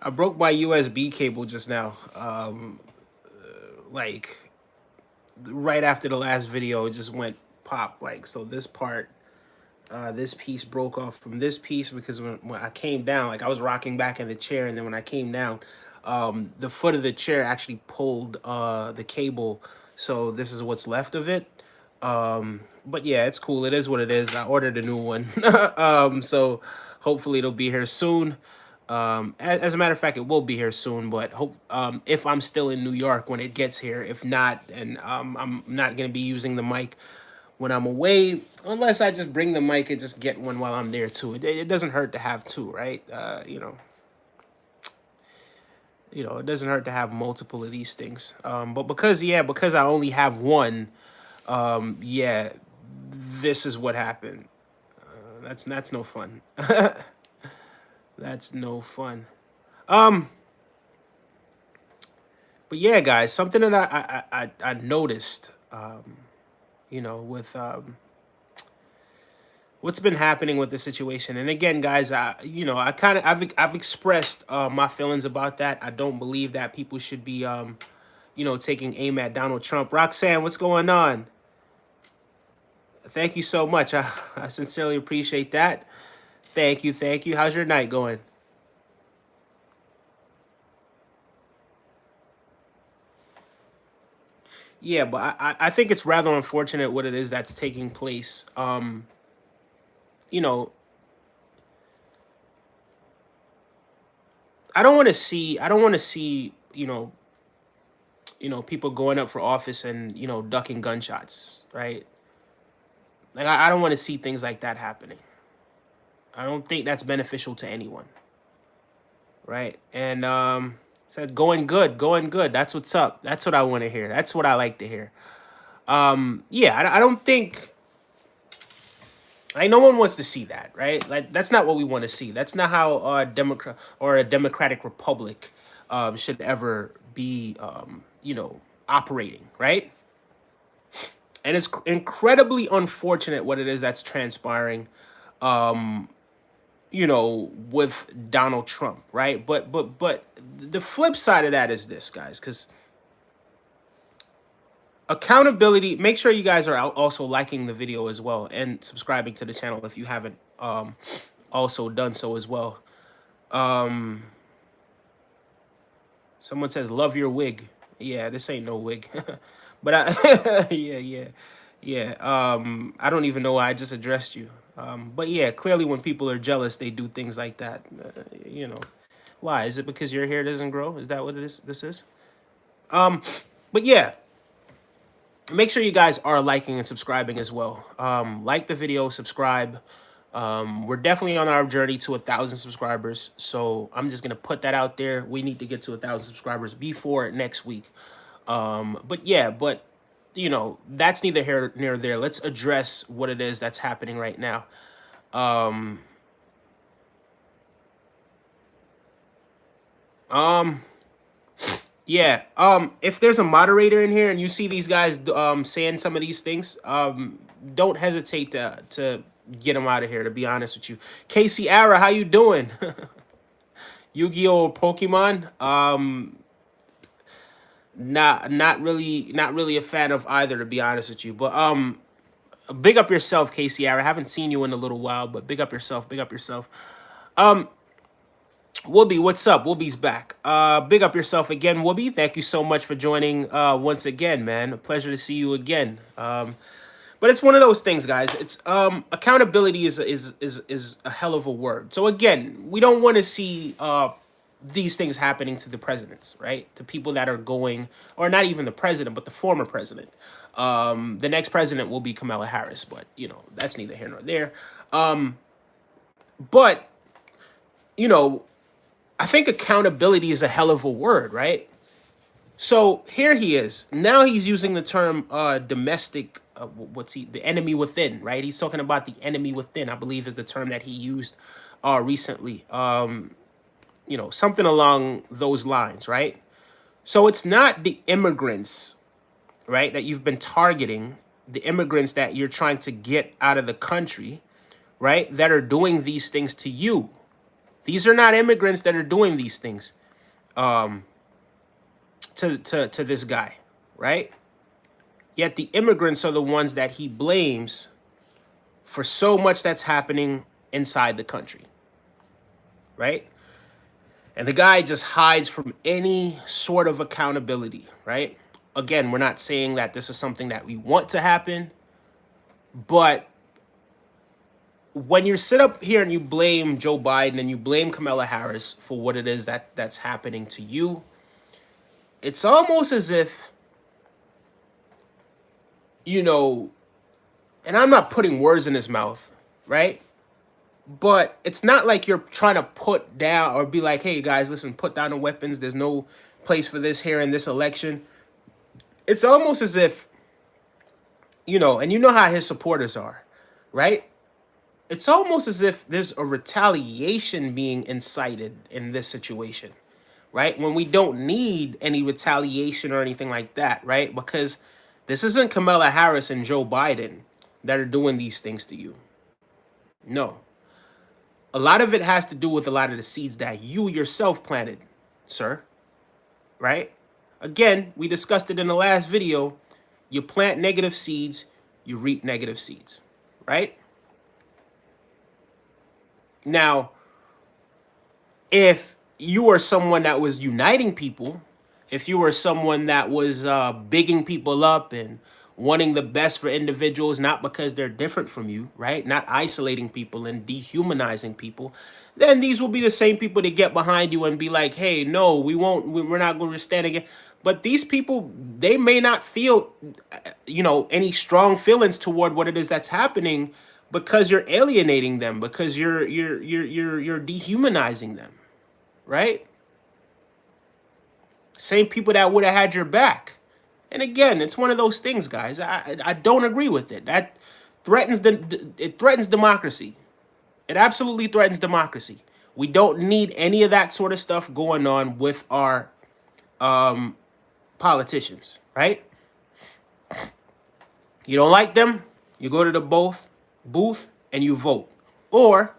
I broke my USB cable just now. Like right after the last video, it just went pop. Like so, this part, this piece broke off from this piece because when I came down, like I was rocking back in the chair, and then when I came down, the foot of the chair actually pulled the cable. So this is what's left of it. But yeah, it's cool. It is what it is. I ordered a new one. So hopefully it'll be here soon. As a matter of fact, it will be here soon. But hope if I'm still in New York when it gets here. If not, and I'm not gonna be using the mic when I'm away, unless I just bring the mic and just get one while I'm there too. It doesn't hurt to have two, right? It doesn't hurt to have multiple of these things. But because I only have one, yeah, this is what happened. That's no fun. That's no fun. Um, but yeah, guys, something that I noticed, with what's been happening with the situation. And again, guys, I've expressed my feelings about that. I don't believe that people should be taking aim at Donald Trump. Roxanne, what's going on? Thank you so much. I sincerely appreciate that. Thank you, thank you. How's your night going? Yeah, but I think it's rather unfortunate what it is that's taking place. You know, I don't want to see, people going up for office and, ducking gunshots, right? Like I don't want to see things like that happening. I don't think that's beneficial to anyone, right? And said going good, going good. That's what's up. That's what I want to hear. That's what I like to hear. Yeah, I don't think like no one wants to see that, right? Like that's not what we want to see. That's not how a democratic republic should ever be, operating, right? And it's incredibly unfortunate what it is that's transpiring, um, with Donald Trump, right? But the flip side of that is this, guys, because accountability. Make sure you guys are also liking the video as well and subscribing to the channel if you haven't also done so as well. Um, Someone says love your wig. Yeah, this ain't no wig, but yeah. I don't even know why I just addressed you. But yeah, clearly when people are jealous, they do things like that. Why? Is it because your hair doesn't grow? Is that what it is? This is. Um, but yeah, make sure you guys are liking and subscribing as well. Like the video, subscribe. We're definitely on our journey to 1,000 subscribers, so I'm just gonna put that out there. We need to get to 1,000 subscribers before next week. But yeah, but that's neither here nor there. Let's address what it is that's happening right now. Um, um, yeah. If there's a moderator in here and you see these guys saying some of these things, don't hesitate to get them out of here. To be honest with you, Casey Ara, how you doing? Yu-Gi-Oh! Pokemon. Not really a fan of either, to be honest with you. But big up yourself, Casey Ara. I haven't seen you in a little while, but big up yourself. Big up yourself. Um, Whoopi, what's up? Whoopi's back. Big up yourself again, Whoopi. Thank you so much for joining once again, man. A pleasure to see you again. But it's one of those things, guys. It's accountability is a hell of a word. So again, we don't want to see these things happening to the presidents, right? To people that are going, or not even the president, but the former president. The next president will be Kamala Harris, but that's neither here nor there. But you know, I think accountability is a hell of a word, right? So here he is. Now he's using the term domestic. The enemy within, right? He's talking about the enemy within, I believe is the term that he used recently. Something along those lines, right? So it's not the immigrants, right, that you've been targeting, the immigrants that you're trying to get out of the country, right, that are doing these things to you, These are not immigrants that are doing these things to this guy, right? Yet the immigrants are the ones that he blames for so much that's happening inside the country, right? And the guy just hides from any sort of accountability, right? Again, we're not saying that this is something that we want to happen, but when you sit up here and you blame Joe Biden and you blame Kamala Harris for what it is that's happening to you, it's almost as if, you know, and I'm not putting words in his mouth, right? But it's not like you're trying to put down or be like, hey, guys, listen, put down the weapons. There's no place for this here in this election. It's almost as if, you know, and you know how his supporters are, right? It's almost as if there's a retaliation being incited in this situation, right? When we don't need any retaliation or anything like that, right? Because this isn't Kamala Harris and Joe Biden that are doing these things to you. No. A lot of it has to do with a lot of the seeds that you yourself planted, sir, right? Again, we discussed it in the last video. You plant negative seeds, you reap negative seeds, right? Now, if you are someone that was uniting people, if you were someone that was bigging people up and wanting the best for individuals, not because they're different from you, right? Not isolating people and dehumanizing people, then these will be the same people that get behind you and be like, hey, no, we won't, we're not going to stand again. But these people, they may not feel, you know, any strong feelings toward what it is that's happening because you're alienating them, because you're dehumanizing them, right? Same people that would have had your back. And again, it's one of those things, guys. I don't agree with it. That threatens it threatens democracy. It absolutely threatens democracy. We don't need any of that sort of stuff going on with our politicians, right? You don't like them, you go to the booth and you vote. Or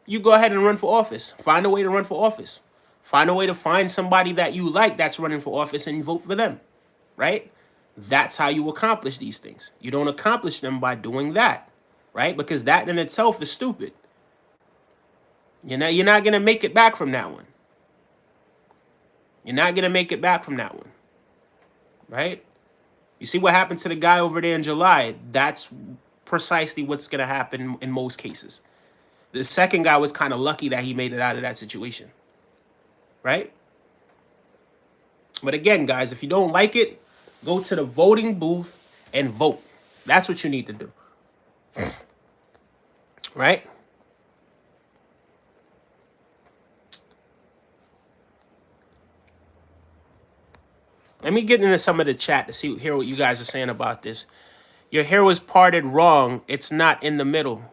you go ahead and run for office. Find a way to run for office. Find a way to find somebody that you like that's running for office and you vote for them, right? That's how you accomplish these things. You don't accomplish them by doing that, right? Because that in itself is stupid. You're not going to make it back from that one. You're not going to make it back from that one, right? You see what happened to the guy over there in July? That's precisely what's going to happen in most cases. The second guy was kind of lucky that he made it out of that situation, right? But again, guys, if you don't like it, go to the voting booth and vote. That's what you need to do, right? Let me get into some of the chat to hear what you guys are saying about this. Your hair was parted wrong. It's not in the middle.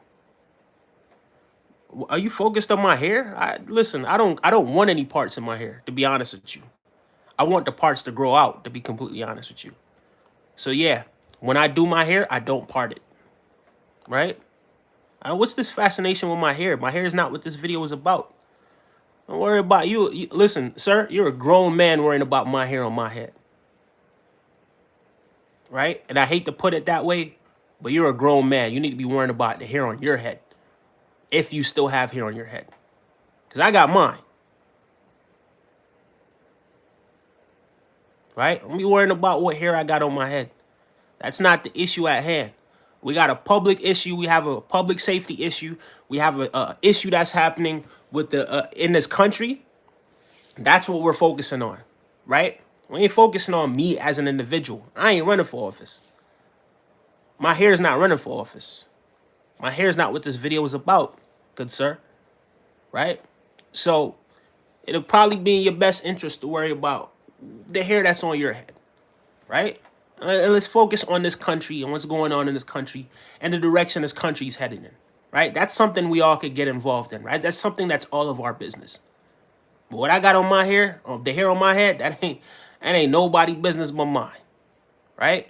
Are you focused on my hair? Listen, I don't want any parts in my hair, to be honest with you. I want the parts to grow out, to be completely honest with you. So yeah, when I do my hair, I don't part it, right? What's this fascination with my hair? My hair is not what this video is about. Don't worry about you. Listen, sir, you're a grown man worrying about my hair on my head, right? And I hate to put it that way, but you're a grown man. You need to be worrying about the hair on your head, if you still have hair on your head, because I got mine. Right? Don't be worrying about what hair I got on my head. That's not the issue at hand. We got a public issue. We have a public safety issue. We have a issue that's happening with the in this country. That's what we're focusing on, right? We ain't focusing on me as an individual. I ain't running for office. My hair is not running for office. My hair is not what this video is about, good sir, right? So it'll probably be in your best interest to worry about the hair that's on your head, right? And let's focus on this country and what's going on in this country and the direction this country is heading in, right? That's something we all could get involved in, right? That's something that's all of our business. But what I got on my hair, the hair on my head, that ain't nobody business but mine, right?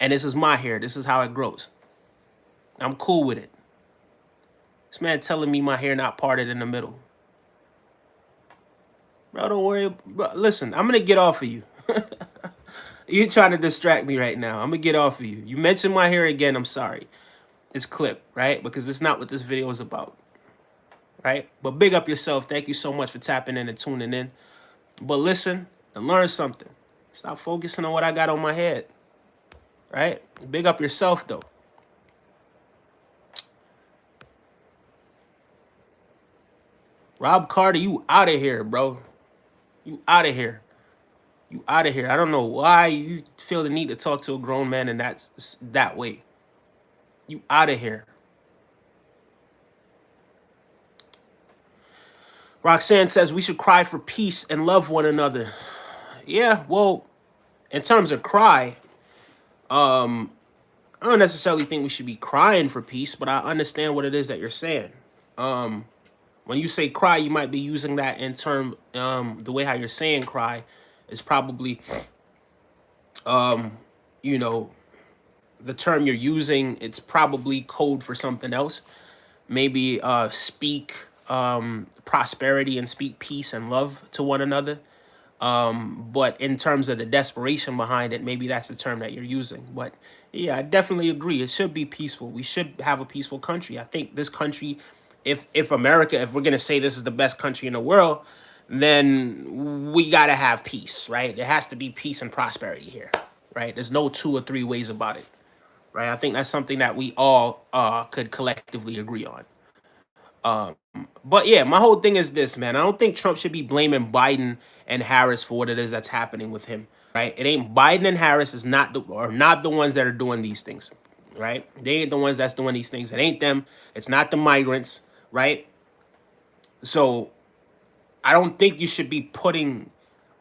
And this is my hair. This is how it grows. I'm cool with it. This man telling me my hair not parted in the middle. Bro, don't worry. Bro, listen, I'm going to get off of you. You're trying to distract me right now. I'm going to get off of you. You mentioned my hair again. I'm sorry. It's clipped, right? Because that's not what this video is about, right? But big up yourself. Thank you so much for tapping in and tuning in. But listen and learn something. Stop focusing on what I got on my head, right? Big up yourself, though. Rob Carter, you out of here, bro. You out of here. You out of here. I don't know why you feel the need to talk to a grown man and that's that way. You out of here. Roxanne says we should cry for peace and love one another. Yeah, well, in terms of cry, I don't necessarily think we should be crying for peace, but I understand what it is that you're saying. When you say cry, you might be using that in term, the way how you're saying cry is probably, you know, the term you're using, it's probably code for something else. Maybe speak prosperity and speak peace and love to one another. But in terms of the desperation behind it, maybe that's the term that you're using. But yeah, I definitely agree. It should be peaceful. We should have a peaceful country. I think this country, if America, if we're going to say this is the best country in the world, then we got to have peace, right? There has to be peace and prosperity here, right? There's no 2 or 3 ways about it, right? I think that's something that we all could collectively agree on. But yeah, my whole thing is this, man. I don't think Trump should be blaming Biden and Harris for what it is that's happening with him, right? It ain't Biden and Harris is not the ones that are doing these things, right? They ain't the ones that's doing these things. It ain't them. It's not the migrants, right? So I don't think you should be putting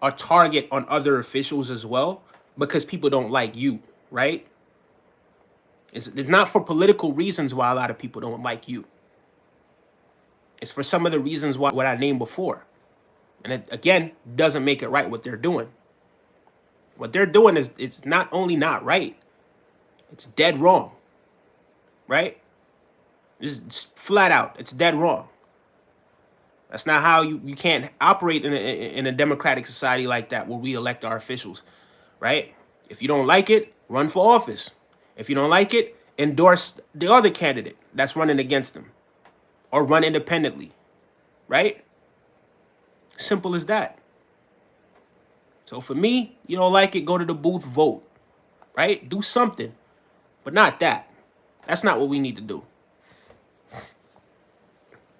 a target on other officials as well because people don't like you, right? It's not for political reasons why a lot of people don't like you. It's for some of the reasons why what I named before. And it, again, doesn't make it right what they're doing. What they're doing is, it's not only not right, it's dead wrong, right? It's flat out, it's dead wrong. That's not how you can't operate in a democratic society like that where we elect our officials, right? If you don't like it, run for office. If you don't like it, endorse the other candidate that's running against them. Or run independently, right? Simple as that. So for me, you don't like it, go to the booth, vote, right? Do something, but not that. That's not what we need to do.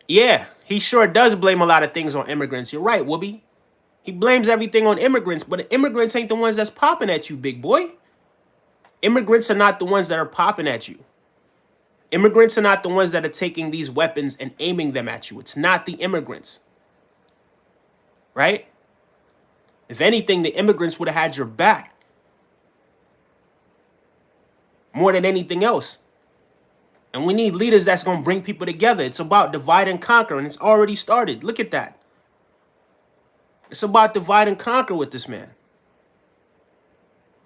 Yeah, he sure does blame a lot of things on immigrants. You're right, Whoopi. He blames everything on immigrants, but immigrants ain't the ones that's popping at you, big boy. Immigrants are not the ones that are popping at you. Immigrants are not the ones that are taking these weapons and aiming them at you. It's not the immigrants, right? If anything, the immigrants would have had your back more than anything else. And we need leaders that's going to bring people together. It's about divide and conquer, and it's already started. Look at that. It's about divide and conquer with this man,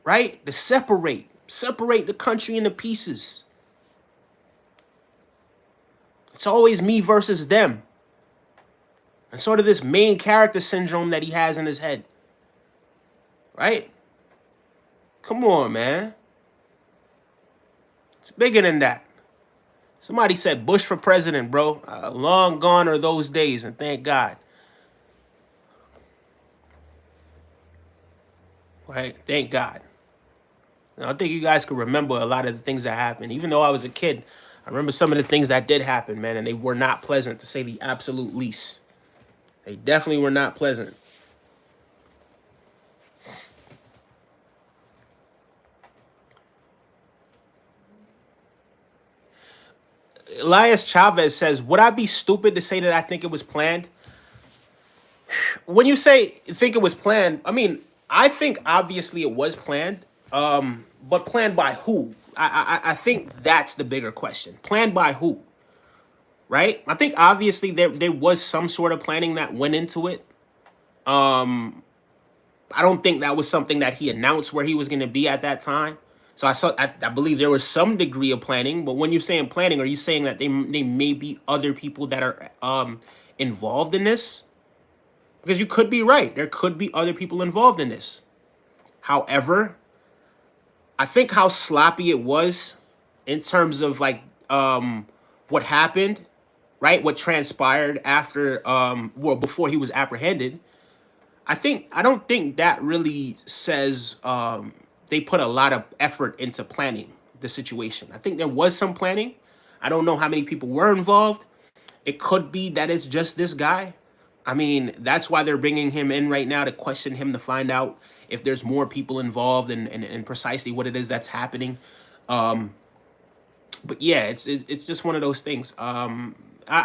right? To separate the country into pieces. It's always me versus them. And sort of this main character syndrome that he has in his head. Right? Come on, man. It's bigger than that. Somebody said Bush for president, bro. Long gone are those days, and thank God. Right? Thank God. And I think you guys could remember a lot of the things that happened. Even though I was a kid, I remember some of the things that did happen, man, and they were not pleasant, to say the absolute least. They definitely were not pleasant. Elias Chavez says, would I be stupid to say that I think it was planned? When you say think it was planned, I mean, I think obviously it was planned, but planned by who? I think that's the bigger question. Planned by who? Right? I think obviously there was some sort of planning that went into it. I don't think that was something that he announced where he was going to be at that time. So I believe there was some degree of planning. But when you're saying planning, are you saying that they may be other people that are involved in this? Because you could be right. There could be other people involved in this. However, I think how sloppy it was in terms of like what happened, right? What transpired after well before he was apprehended. I don't think that really says they put a lot of effort into planning the situation. I think there was some planning. I don't know how many people were involved. It could be that it's just this guy. I mean, that's why they're bringing him in right now to question him to find out if there's more people involved and precisely what it is that's happening. But yeah, it's just one of those things. I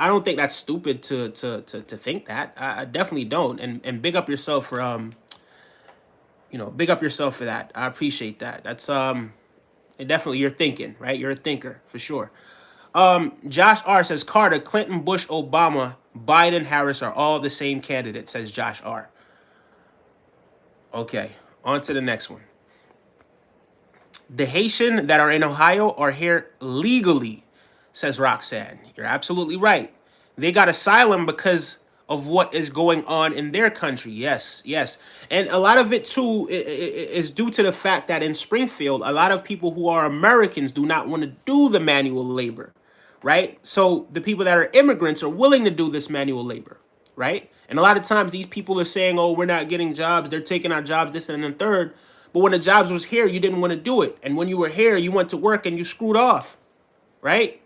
don't think that's stupid to think that. I definitely don't. And big up yourself for big up yourself for that. I appreciate that. That's definitely you're thinking, right? You're a thinker for sure. Josh R says Carter, Clinton, Bush, Obama, Biden, Harris are all the same candidate, says Josh R. Okay, on to the next one. The Haitian that are in Ohio are here legally, says Roxanne. You're absolutely right. They got asylum because of what is going on in their country. Yes, yes. And a lot of it, too, is due to the fact that in Springfield, a lot of people who are Americans do not want to do the manual labor, right? So the people that are immigrants are willing to do this manual labor, right? And a lot of times these people are saying, oh, we're not getting jobs. They're taking our jobs, this and the third. But when the jobs was here, you didn't want to do it. And when you were here, you went to work and you screwed off, right?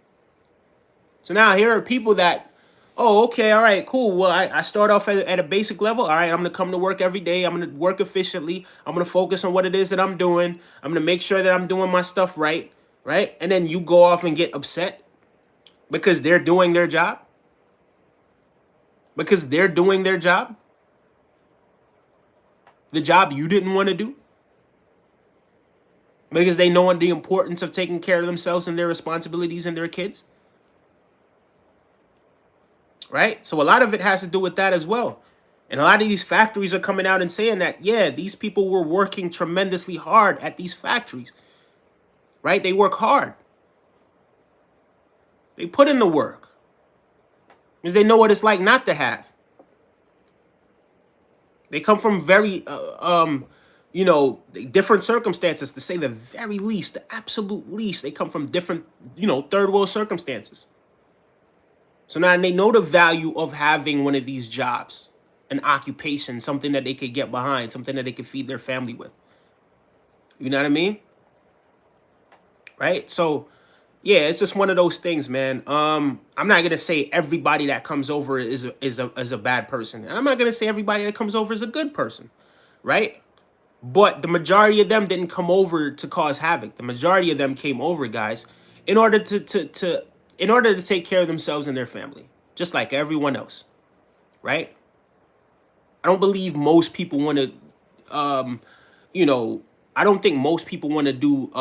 So now here are people that, oh, okay, all right, cool. Well, I start off at a basic level. All right, I'm going to come to work every day. I'm going to work efficiently. I'm going to focus on what it is that I'm doing. I'm going to make sure that I'm doing my stuff right, right? And then you go off and get upset because they're doing their job. Because they're doing their job. The job you didn't want to do. Because they know the importance of taking care of themselves and their responsibilities and their kids. Right? So a lot of it has to do with that as well. And a lot of these factories are coming out and saying that, yeah, these people were working tremendously hard at these factories. Right? They work hard. They put in the work. Because they know what it's like not to have. They come from very, different circumstances, to say the very least, the absolute least. They come from different, third world circumstances. So now they know the value of having one of these jobs, an occupation, something that they could get behind, something that they could feed their family with. You know what I mean? Right? So, yeah, it's just one of those things, man. I'm not gonna say everybody that comes over is a bad person, and I'm not gonna say everybody that comes over is a good person, right? But the majority of them didn't come over to cause havoc. The majority of them came over, guys, in order to take care of themselves and their family, just like everyone else, right? I don't believe most people want to, I don't think most people want to do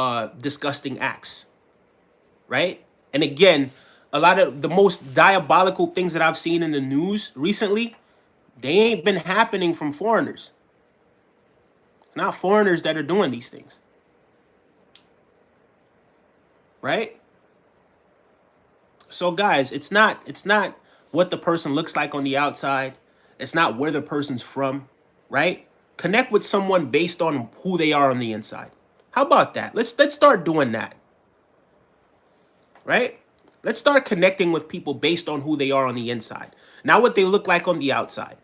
disgusting acts, right? And again, a lot of the most diabolical things that I've seen in the news recently, they ain't been happening from foreigners. It's not foreigners that are doing these things, right? So guys, it's not what the person looks like on the outside. It's not where the person's from, right? Connect with someone based on who they are on the inside. How about that? Let's start doing that. Right? Let's start connecting with people based on who they are on the inside. Not what they look like on the outside.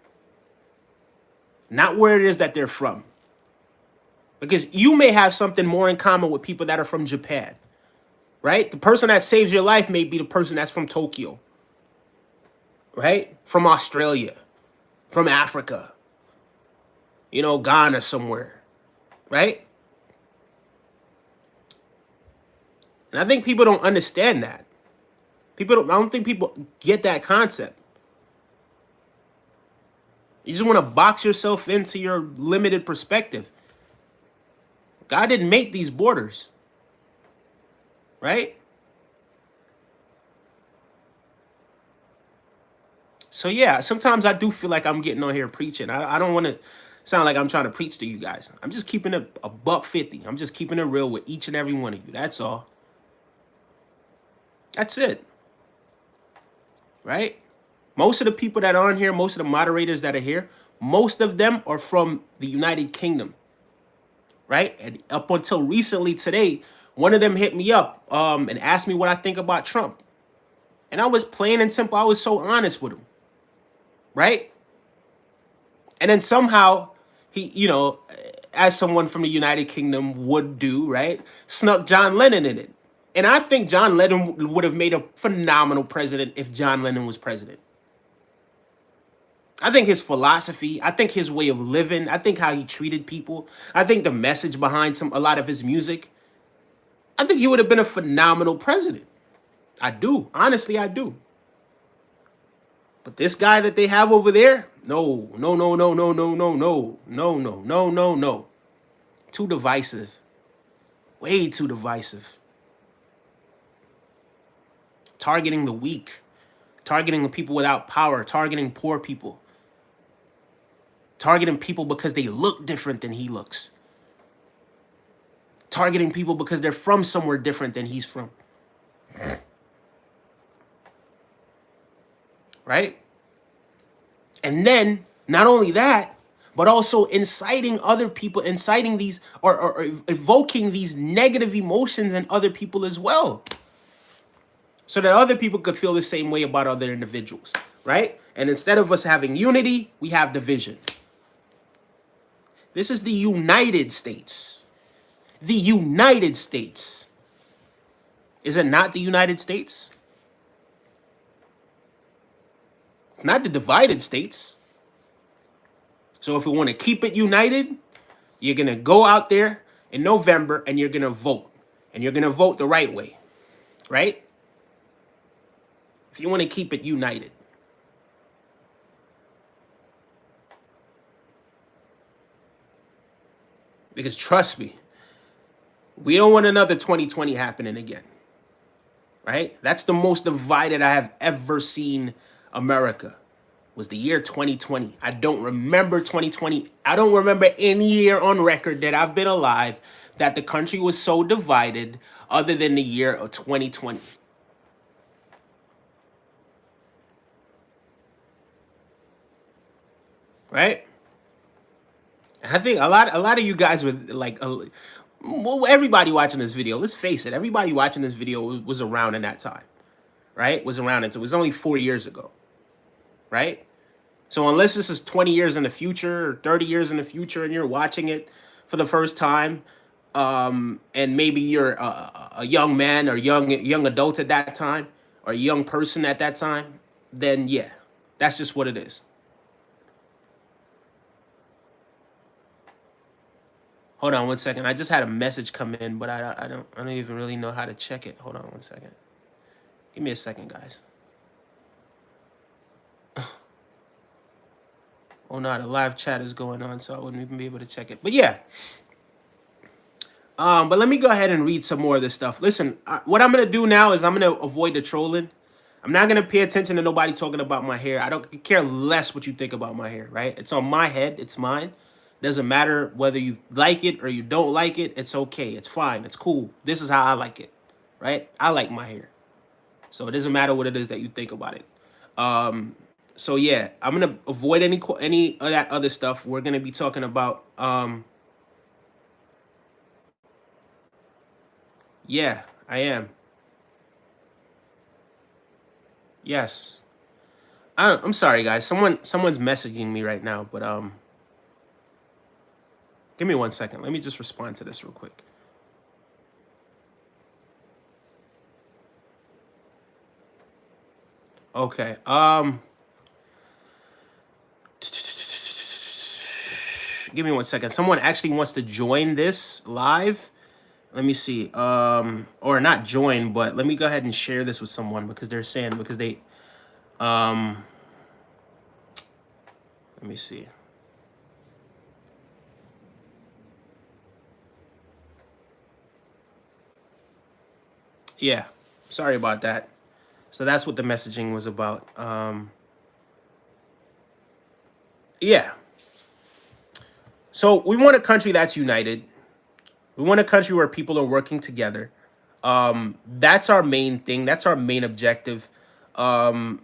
Not where it is that they're from. Because you may have something more in common with people that are from Japan. Right? The person that saves your life may be the person that's from Tokyo. Right? From Australia. From Africa. Ghana somewhere. Right? And I think people don't understand that. I don't think people get that concept. You just want to box yourself into your limited perspective. God didn't make these borders. Right? So yeah, sometimes I do feel like I'm getting on here preaching. I don't want to Sound like I'm trying to preach to you guys. I'm just keeping it a $1.50. I'm just keeping it real with each and every one of you. That's all. That's it. Right? Most of the people that are on here, most of the moderators that are here, most of them are from the United Kingdom. Right? And up until recently today, one of them hit me up and asked me what I think about Trump. And I was plain and simple. I was so honest with him. Right? And then somehow he, you know, as someone from the United Kingdom would do, right, snuck John Lennon in it. And I think John Lennon would have made a phenomenal president if John Lennon was president. I think his philosophy, I think his way of living, I think how he treated people, I think the message behind a lot of his music, I think he would have been a phenomenal president. I do. Honestly, I do. But this guy that they have over there, no. Too divisive. Way too divisive. Targeting the weak. Targeting the people without power. Targeting poor people. Targeting people because they look different than he looks. Targeting people because they're from somewhere different than he's from. Right? And then, not only that, but also inciting other people, inciting these, or evoking these negative emotions in other people as well. So that other people could feel the same way about other individuals, right? And instead of us having unity, we have division. This is the United States. The United States. Is it not the United States? It's not the divided states. So if we want to keep it united, you're going to go out there in November and you're going to vote. And you're going to vote the right way, right? If you want to keep it united. Because trust me, we don't want another 2020 happening again, right? That's the most divided I have ever seen America. Was the year 2020. I don't remember 2020. I don't remember any year on record that I've been alive that the country was so divided other than the year of 2020. Right? I think a lot of you guys were like, well, everybody watching this video, let's face it, everybody watching this video was around in that time, right? Was around it. It was only 4 years ago, right? So unless this is 20 years in the future or 30 years in the future and you're watching it for the first time, and maybe you're a young man or young adult at that time or a young person at that time, then yeah, that's just what it is. Hold on one second. I just had a message come in, but I don't even really know how to check it. Hold on one second. Give me a second, guys. Oh no, the live chat is going on, so I wouldn't even be able to check it. But yeah. But let me go ahead and read some more of this stuff. Listen, what I'm going to do now is I'm going to avoid the trolling. I'm not going to pay attention to nobody talking about my hair. I don't care less what you think about my hair, right? It's on my head. It's mine. Doesn't matter whether you like it or you don't like it. It's okay. It's fine. It's cool. This is how I like it, right? I like my hair. So it doesn't matter what it is that you think about it. So yeah, I'm going to avoid any of that other stuff. We're going to be talking about... yeah, I am. Yes. I'm sorry, guys. Someone's messaging me right now, but give me 1 second. Let me just respond to this real quick. Okay. Give me 1 second. Someone actually wants to join this live. Let me see. Or not join, but let me go ahead and share this with someone because they're saying let me see. Yeah, sorry about that. So that's what the messaging was about. Yeah. So we want a country that's united. We want a country where people are working together. That's our main thing. That's our main objective. Um,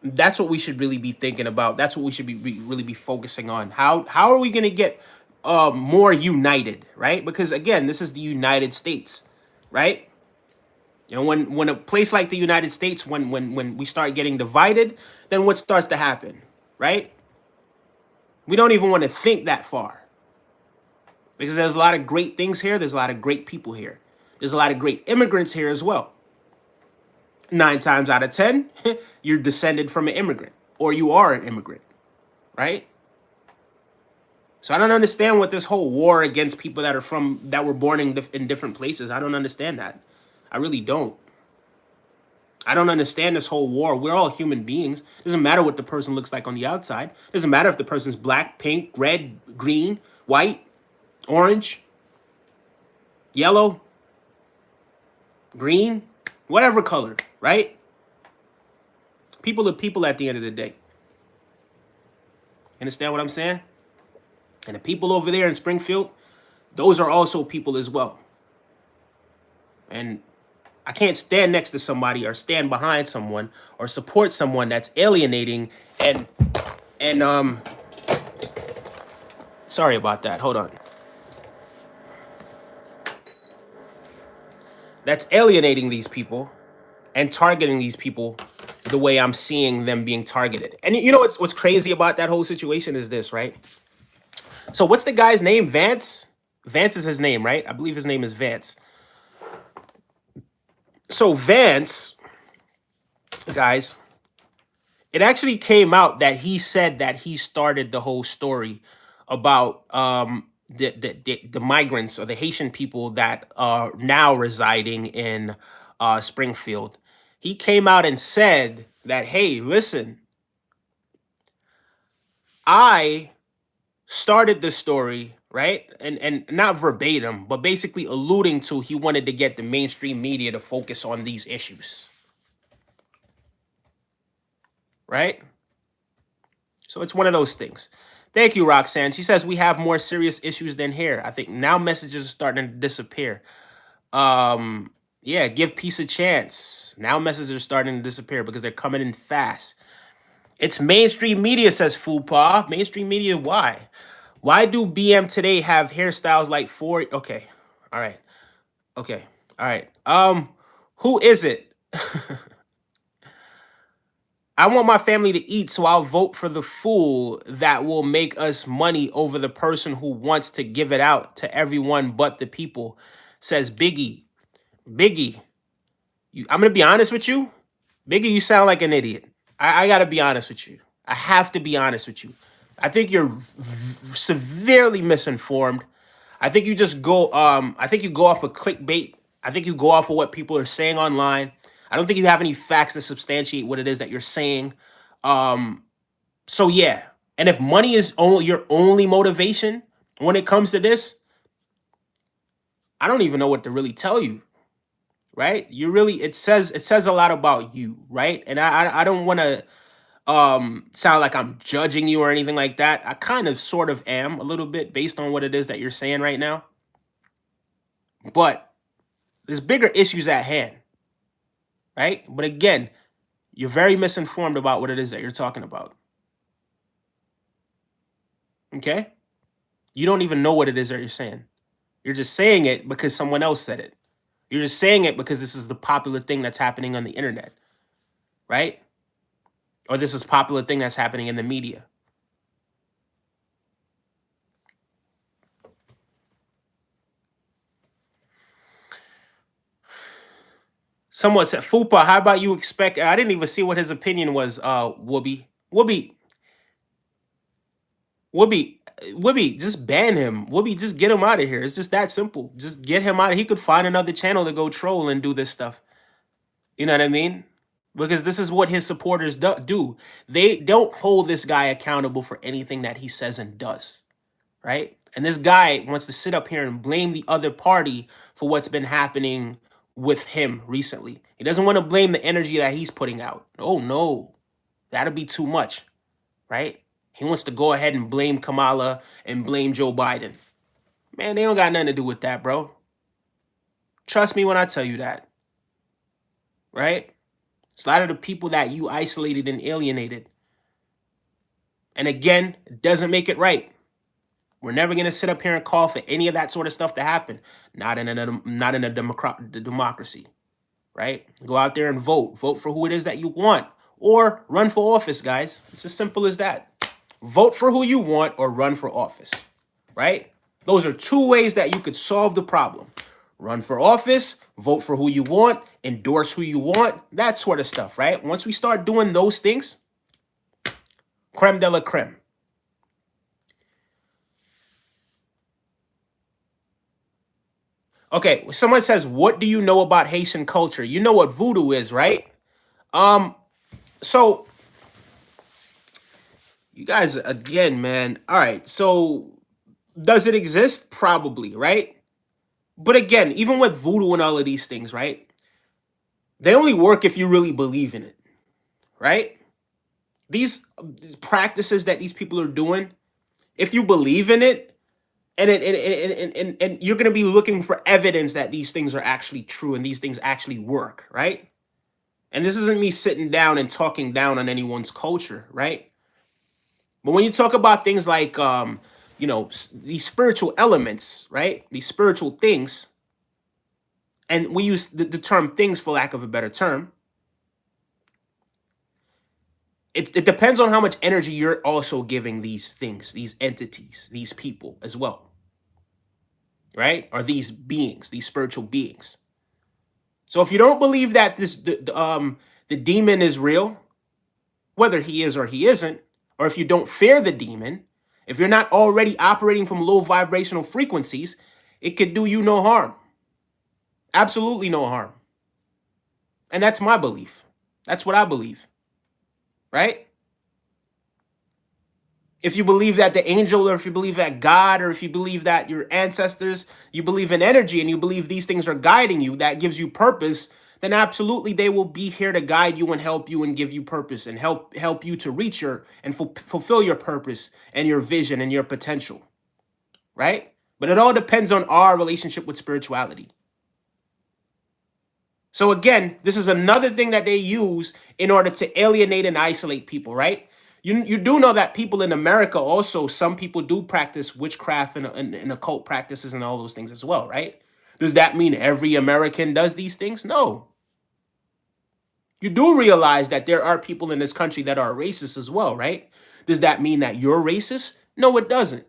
that's what we should really be thinking about. That's what we should really be focusing on. How are we going to get more united, right? Because again, this is the United States, right? You know, when a place like the United States, when we start getting divided, then what starts to happen, right? We don't even want to think that far because there's a lot of great things here. There's a lot of great people here. There's a lot of great immigrants here as well. 9 times out of 10, you're descended from an immigrant or you are an immigrant, right? So I don't understand what this whole war against people that were born in different places. I don't understand that. I really don't. I don't understand this whole war. We're all human beings. It doesn't matter what the person looks like on the outside. It doesn't matter if the person's black, pink, red, green, white, orange, yellow, green, whatever color, right? People are people at the end of the day. Understand what I'm saying? And the people over there in Springfield, those are also people as well. And I can't stand next to somebody or stand behind someone or support someone that's alienating and sorry about that. Hold on. That's alienating these people and targeting these people the way I'm seeing them being targeted. And you know what's crazy about that whole situation is this, right? So what's the guy's name? Vance? Vance is his name, right? I believe his name is Vance. So Vance, guys, it actually came out that he said that he started the whole story about the migrants or the Haitian people that are now residing in Springfield. He came out and said that, hey, listen, I started the story, right? And not verbatim, but basically alluding to he wanted to get the mainstream media to focus on these issues. Right? So it's one of those things. Thank you, Roxanne. She says we have more serious issues than here. I think now messages are starting to disappear. Yeah, give peace a chance. Now messages are starting to disappear because they're coming in fast. It's mainstream media, says Fupa. Mainstream media, why? Why do BM today have hairstyles like four? Okay. All right. Okay. All right. Who is it? I want my family to eat, so I'll vote for the fool that will make us money over the person who wants to give it out to everyone but the people, says Biggie. Biggie, I'm going to be honest with you. Biggie, you sound like an idiot. I got to be honest with you. I have to be honest with you. I think you're severely misinformed. I think you just go, I think you go off of clickbait. I think you go off of what people are saying online. I don't think you have any facts to substantiate what it is that you're saying. So yeah. And if money is only your only motivation when it comes to this, I don't even know what to really tell you. Right? You really it says a lot about you, right? And I don't want to sound like I'm judging you or anything like that. I kind of sort of am a little bit based on what it is that you're saying right now. But there's bigger issues at hand. Right? But again, you're very misinformed about what it is that you're talking about. Okay? You don't even know what it is that you're saying. You're just saying it because someone else said it. You're just saying it because this is the popular thing that's happening on the internet. Right? Or this is a popular thing that's happening in the media. Someone said, Fupa, how about you expect? I didn't even see what his opinion was, Whoopi. Whoopi, just ban him. Whoopi, just get him out of here. It's just that simple. Just get him out. He could find another channel to go troll and do this stuff. You know what I mean? Because this is what his supporters do. They don't hold this guy accountable for anything that he says and does. Right? And this guy wants to sit up here and blame the other party for what's been happening with him recently. He doesn't want to blame the energy that he's putting out. Oh, no. That'll be too much. Right? He wants to go ahead and blame Kamala and blame Joe Biden. Man, they don't got nothing to do with that, bro. Trust me when I tell you that. Right? It's a lot of the people that you isolated and alienated. And again, it doesn't make it right. We're never going to sit up here and call for any of that sort of stuff to happen. Not in a democracy, right? Go out there and vote. Vote for who it is that you want. Or run for office, guys. It's as simple as that. Vote for who you want or run for office, right? Those are two ways that you could solve the problem. Run for office, vote for who you want, endorse who you want, that sort of stuff, right? Once we start doing those things, creme de la creme. Okay, someone says, what do you know about Haitian culture? You know what voodoo is, right? So you guys, again, man. All right, so does it exist? Probably, right? But again, even with voodoo and all of these things, right? They only work if you really believe in it, right? These practices that these people are doing, if you believe in it, and you're going to be looking for evidence that these things are actually true and these things actually work, right? And this isn't me sitting down and talking down on anyone's culture, right? But when you talk about things like, these spiritual elements, right? These spiritual things, and we use the term things for lack of a better term. It depends on how much energy you're also giving these things, these entities, these people as well, right? Or these beings, these spiritual beings. So if you don't believe that the demon is real, whether he is or he isn't, or if you don't fear the demon, if you're not already operating from low vibrational frequencies, it could do you no harm. Absolutely no harm. And that's my belief. That's what I believe. Right? If you believe that the angel, or if you believe that God, or if you believe that your ancestors, you believe in energy and you believe these things are guiding you, that gives you purpose, then absolutely they will be here to guide you and help you and give you purpose and help you to reach your and fulfill your purpose and your vision and your potential. Right? But it all depends on our relationship with spirituality. So again, this is another thing that they use in order to alienate and isolate people, right? You do know that people in America also, some people do practice witchcraft and occult practices and all those things as well, right? Does that mean every American does these things? No. You do realize that there are people in this country that are racist as well, right? Does that mean that you're racist? No, it doesn't.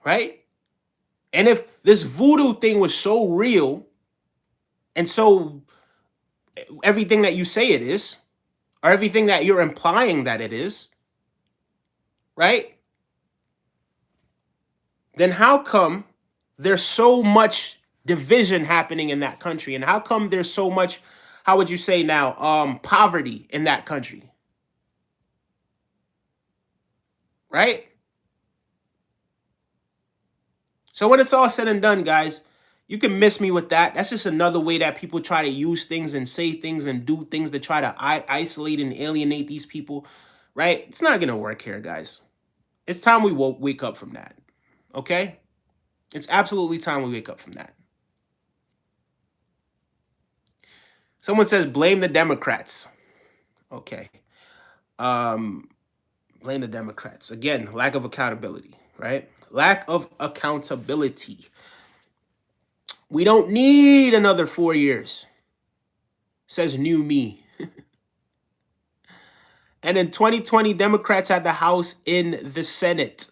Right? And if this voodoo thing was so real and so everything that you say it is, or everything that you're implying that it is, right? Then how come there's so much division happening in that country? And how come there's so much, how would you say now, poverty in that country? Right? So when it's all said and done, guys, you can miss me with that. That's just another way that people try to use things and say things and do things to try to isolate and alienate these people, right? It's not going to work here, guys. It's time we wake up from that, okay? It's absolutely time we wake up from that. Someone says, blame the Democrats. Okay. Blame the Democrats. Again, lack of accountability, right? Lack of accountability. We don't need another 4 years, says New Me. And in 2020, Democrats had the House in the Senate.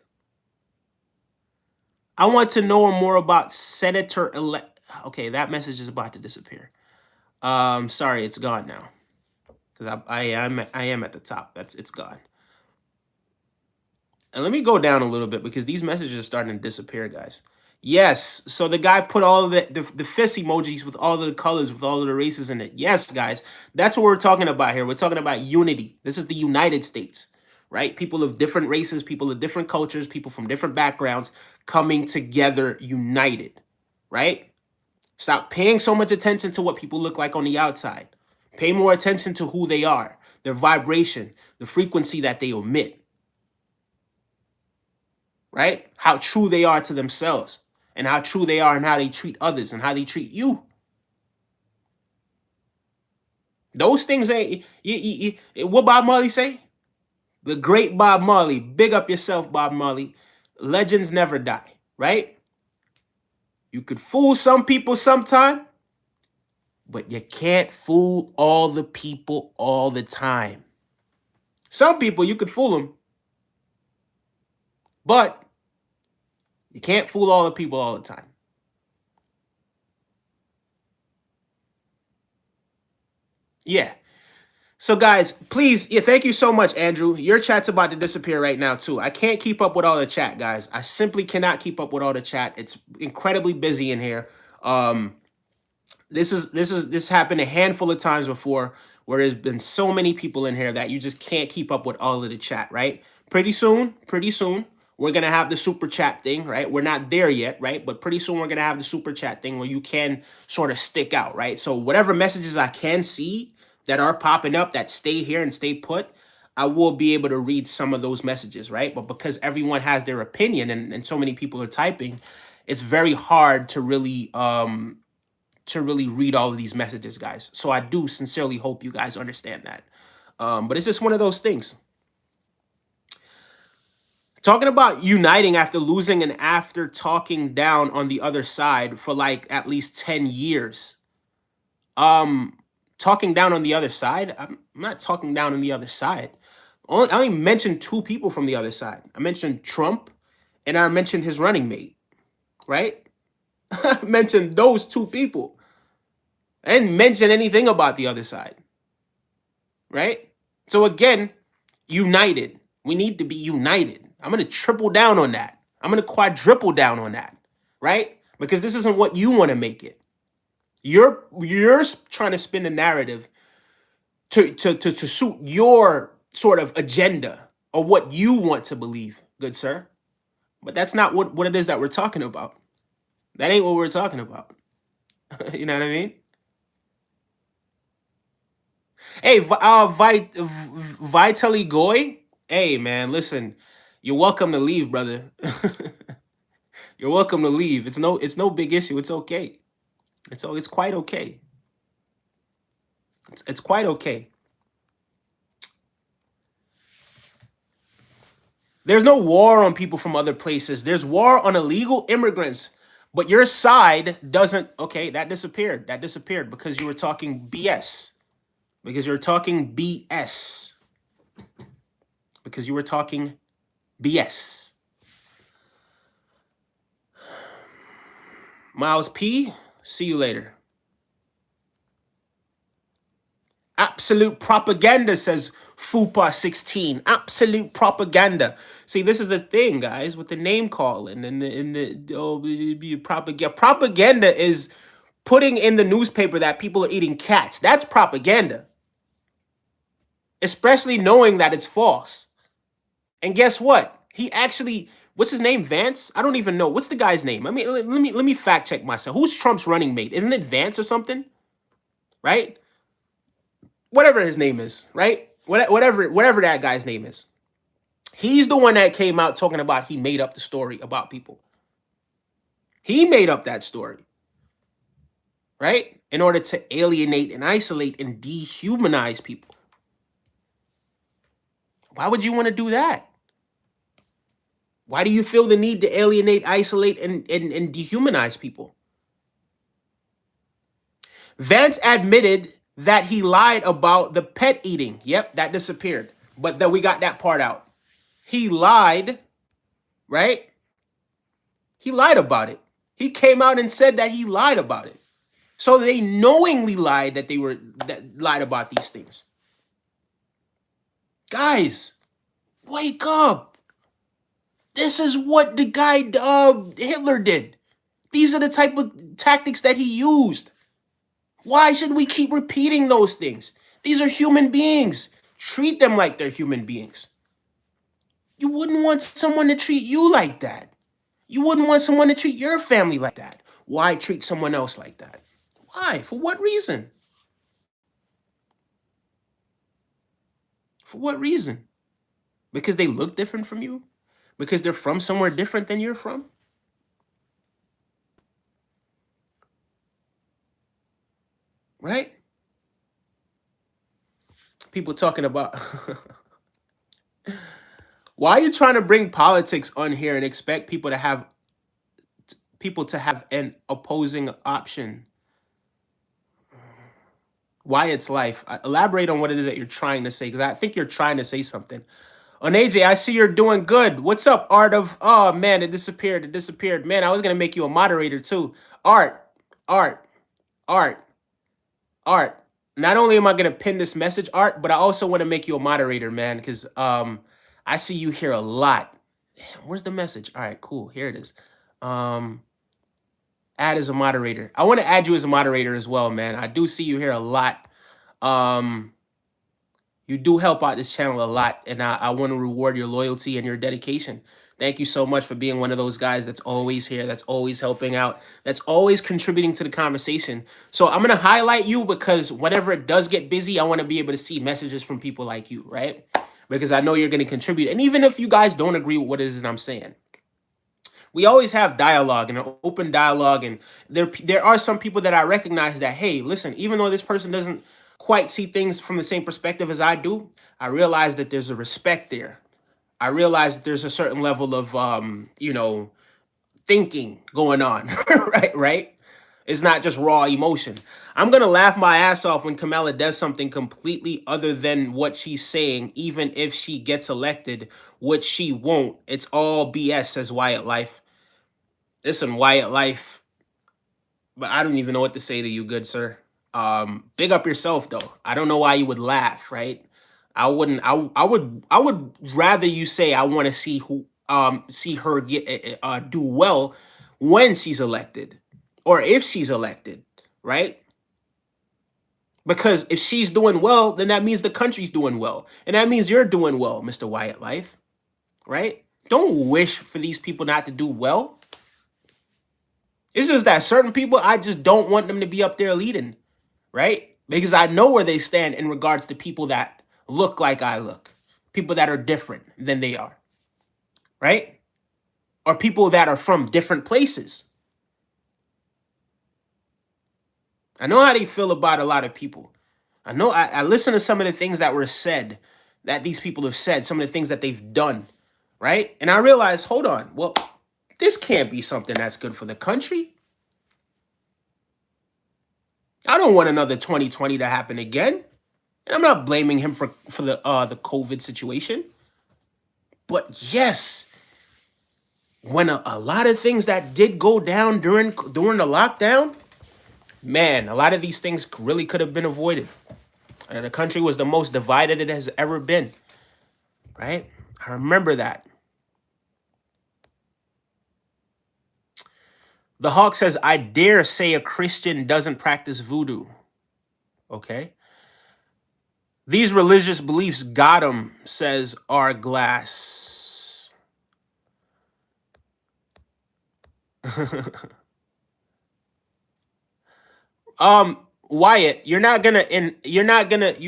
I want to know more about Senator-elect. Okay, that message is about to disappear. Sorry, it's gone now. Because I am at the top. It's gone. And let me go down a little bit because these messages are starting to disappear, guys. Yes, so the guy put all of the fist emojis with all of the colors, with all of the races in it. Yes, guys, that's what we're talking about here. We're talking about unity. This is the United States, right? People of different races, people of different cultures, people from different backgrounds coming together united, right? Stop paying so much attention to what people look like on the outside. Pay more attention to who they are. their vibration, the frequency that they emit, right? How true they are to themselves and how true they are and how they treat others and how they treat you. Those things ain't, what Bob Marley say? The great Bob Marley, big up yourself, Bob Marley. Legends never die, right? You could fool some people sometime, but you can't fool all the people all the time. Some people, you could fool them, but you can't fool all the people all the time. Yeah. So guys, please, thank you so much, Andrew. Your chat's about to disappear right now too. I can't keep up with all the chat, guys. I simply cannot keep up with all the chat. It's incredibly busy in here. This happened a handful of times before where there's been so many people in here that you just can't keep up with all of the chat, right? Pretty soon, we're gonna have the super chat thing, right? We're not there yet, right? But pretty soon we're gonna have the super chat thing where you can sort of stick out, right? So whatever messages I can see that are popping up that stay here and stay put, I will be able to read some of those messages, right? But because everyone has their opinion and so many people are typing, it's very hard to really read all of these messages, guys. So I do sincerely hope you guys understand that. But it's just one of those things. Talking about uniting after losing and after talking down on the other side for like at least 10 years. Talking down on the other side? I'm not talking down on the other side. I only mentioned two people from the other side. I mentioned Trump and I mentioned his running mate, right? I mentioned those two people. I didn't mention anything about the other side, right? So again, united. We need to be united. I'm going to triple down on that. I'm going to quadruple down on that, right? Because this isn't what you want to make it. You're trying to spin the narrative to suit your sort of agenda or what you want to believe, good sir. But that's not what it is that we're talking about. That ain't what we're talking about. You know what I mean? Hey, Vitali Goy. Hey, man, listen. You're welcome to leave, brother. You're welcome to leave. It's no big issue. It's okay. It's quite okay. It's quite okay. There's no war on people from other places. There's war on illegal immigrants. But your side doesn't. Okay, that disappeared. That disappeared because you were talking BS. Because you were talking BS. Because you were talking BS. Miles P, see you later. Absolute propaganda, says Fupa16. Absolute propaganda. See, this is the thing, guys, with the name calling and the propaganda. Propaganda is putting in the newspaper that people are eating cats. That's propaganda. Especially knowing that it's false. And guess what? He actually, what's his name? Vance? I don't even know. What's the guy's name? I mean, let me fact check myself. Who's Trump's running mate? Isn't it Vance or something? Right? Whatever his name is, right? Whatever that guy's name is. He's the one that came out talking about he made up the story about people. He made up that story, right? In order to alienate and isolate and dehumanize people. Why would you want to do that? Why do you feel the need to alienate, isolate, and dehumanize people? Vance admitted that he lied about the pet eating. Yep, that disappeared. But then we got that part out. He lied, right? He lied about it. He came out and said that he lied about it. So they knowingly lied that lied about these things. Guys, wake up. This is what the guy Hitler did. These are the type of tactics that he used. Why should we keep repeating those things? These are human beings. Treat them like they're human beings. You wouldn't want someone to treat you like that. You wouldn't want someone to treat your family like that. Why treat someone else like that? Why? For what reason? For what reason? Because they look different from you? Because they're from somewhere different than you're from? Right? People talking about why are you trying to bring politics on here and expect people to have an opposing option? Why it's life. Elaborate on what it is that you're trying to say, because I think you're trying to say something. On AJ, I see you're doing good. What's up, Art of? Oh man, it disappeared. It disappeared. Man, I was gonna make you a moderator too. Art, Art, Art, Art. Not only am I gonna pin this message, Art, but I also want to make you a moderator, man, because I see you here a lot. Damn, where's the message? All right, cool. Here it is. Add as a moderator. I want to add you as a moderator as well, man. I do see you here a lot. You do help out this channel a lot, and I want to reward your loyalty and your dedication. Thank you so much for being one of those guys that's always here, that's always helping out, that's always contributing to the conversation. So I'm going to highlight you because whenever it does get busy, I want to be able to see messages from people like you, right? Because I know you're going to contribute. And even if you guys don't agree with what it is that I'm saying, we always have dialogue and an open dialogue. And there are some people that I recognize that, hey, listen, even though this person doesn't quite see things from the same perspective as I do, I realize that there's a respect there. I realize that there's a certain level of, thinking going on, right? It's not just raw emotion. I'm going to laugh my ass off when Kamala does something completely other than what she's saying, even if she gets elected, which she won't. It's all BS, says Wyatt Life. Listen, Wyatt Life, but I don't even know what to say to you, good sir. Big up yourself, though. I don't know why you would laugh, right? I wouldn't. I would rather you say I want to see her get do well when she's elected, or if she's elected, right? Because if she's doing well, then that means the country's doing well, and that means you're doing well, Mr. Wyatt Life, right? Don't wish for these people not to do well. It's just that certain people, I just don't want them to be up there leading, right? Because I know where they stand in regards to people that look like I look, people that are different than they are, right? Or people that are from different places. I know how they feel about a lot of people. I know I listen to some of the things that were said, that these people have said, some of the things that they've done, right? And I realized, hold on, well, this can't be something that's good for the country. I don't want another 2020 to happen again. And I'm not blaming him for the COVID situation. But yes, when a lot of things that did go down during the lockdown, man, a lot of these things really could have been avoided. And the country was the most divided it has ever been, right? I remember that. The Hawk says, I dare say a Christian doesn't practice voodoo. Okay. These religious beliefs got him, says R. Glass. Wyatt, you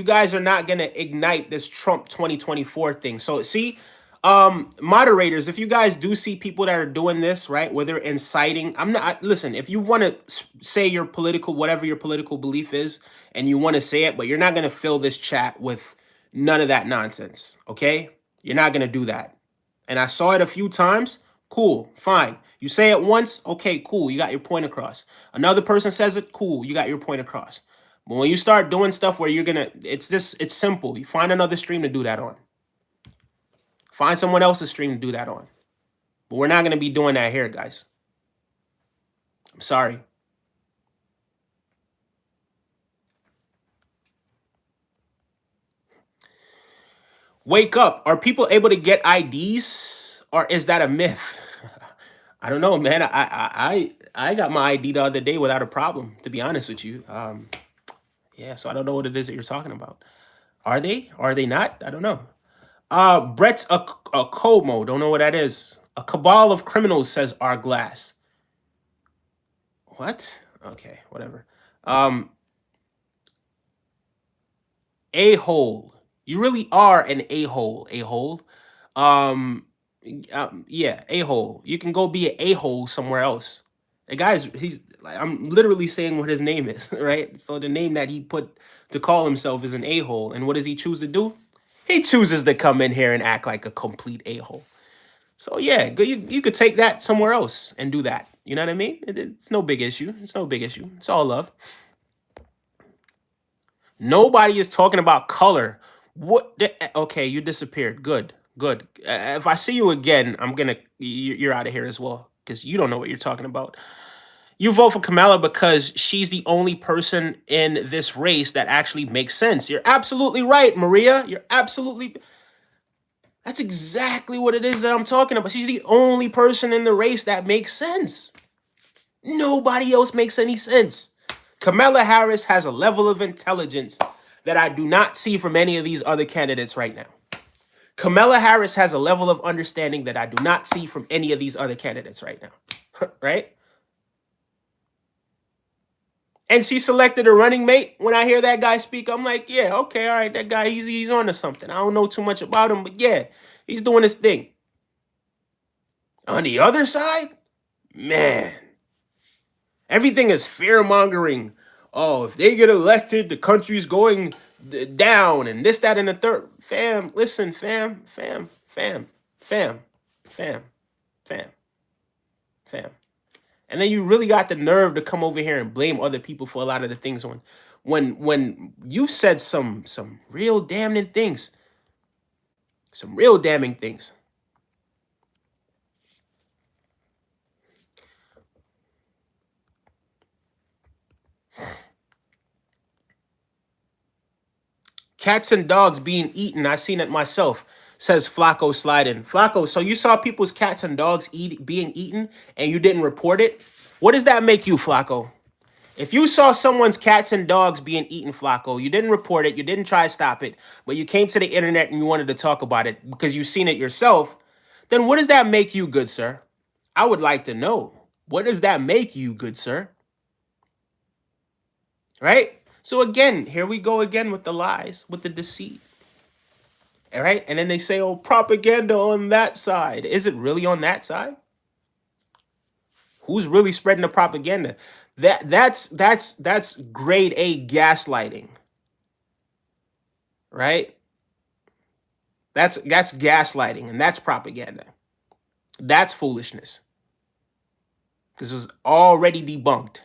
guys are not gonna ignite this Trump 2024 thing. So see, moderators, if you guys do see people that are doing this, right, where they're inciting, listen, if you want to say your political, whatever your political belief is, and you want to say it, but you're not gonna fill this chat with none of that nonsense, okay? You're not gonna do that. And I saw it a few times. Cool, fine. You say it once, okay, cool, you got your point across. Another person says it, cool, you got your point across. But when you start doing stuff where it's simple. You find another stream to do that on. Find someone else's stream to do that on. But we're not going to be doing that here, guys. I'm sorry. Wake up. Are people able to get IDs, or is that a myth? I don't know, man. I got my ID the other day without a problem, to be honest with you. Yeah, so I don't know what it is that you're talking about. Are they? Are they not? I don't know. Brett's a Como. Don't know what that is. A cabal of criminals, says R. Glass. What? Okay, whatever. A-hole. You really are an a-hole, a-hole. Yeah, a-hole. You can go be an a-hole somewhere else. The guy's, he's like, I'm literally saying what his name is, right? So the name that he put to call himself is an a-hole. And what does he choose to do? He chooses to come in here and act like a complete a-hole. So yeah, you could take that somewhere else and do that. You know what I mean? It's no big issue. It's no big issue. It's all love. Nobody is talking about color. What? Okay, you disappeared. Good, good. If I see you again, I'm gonna. You're out of here as well because you don't know what you're talking about. You vote for Kamala because she's the only person in this race that actually makes sense. You're absolutely right, Maria. You're absolutely. That's exactly what it is that I'm talking about. She's the only person in the race that makes sense. Nobody else makes any sense. Kamala Harris has a level of intelligence that I do not see from any of these other candidates right now. Kamala Harris has a level of understanding that I do not see from any of these other candidates right now. Right? And she selected a running mate. When I hear that guy speak, I'm like, yeah, okay, all right, that guy, he's on to something. I don't know too much about him, but yeah, he's doing his thing. On the other side, man, everything is fear-mongering. Oh, if they get elected, the country's going down and this, that, and the third. Fam, listen, fam. And then you really got the nerve to come over here and blame other people for a lot of the things when you've said some real damning things. Some real damning things. Cats and dogs being eaten. I seen it myself, says Flacco sliding. Flacco, so you saw people's cats and dogs being eaten and you didn't report it? What does that make you, Flacco? If you saw someone's cats and dogs being eaten, Flacco, you didn't report it, you didn't try to stop it, but you came to the internet and you wanted to talk about it because you've seen it yourself, then what does that make you, good sir? I would like to know. What does that make you, good sir? Right? So again, here we go again with the lies, with the deceit. All right? And then they say, oh, propaganda on that side. Is it really on that side? Who's really spreading the propaganda? That's grade A gaslighting. Right? That's gaslighting, and that's propaganda. That's foolishness. Because it was already debunked.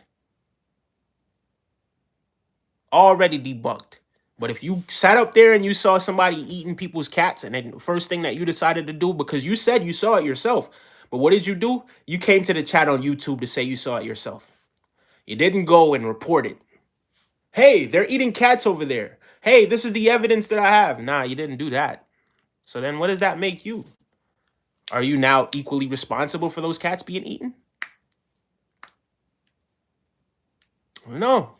Already debunked. But if you sat up there and you saw somebody eating people's cats, and then the first thing that you decided to do, because you said you saw it yourself, but what did you do? You came to the chat on YouTube to say you saw it yourself. You didn't go and report it. Hey, they're eating cats over there. Hey, this is the evidence that I have. Nah, you didn't do that. So then what does that make you? Are you now equally responsible for those cats being eaten? I don't know.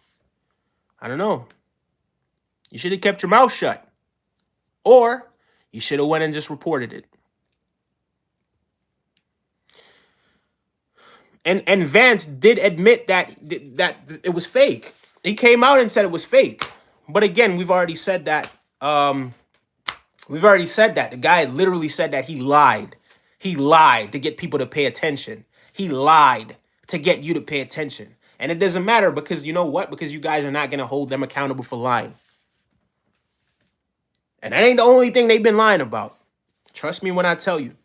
I don't know. You should have kept your mouth shut. Or you should have went and just reported it. And Vance did admit that it was fake. He came out and said it was fake. But again, we've already said that. We've already said that. The guy literally said that he lied. He lied to get people to pay attention. He lied to get you to pay attention. And it doesn't matter because you know what? Because you guys are not going to hold them accountable for lying. And that ain't the only thing they've been lying about. Trust me when I tell you.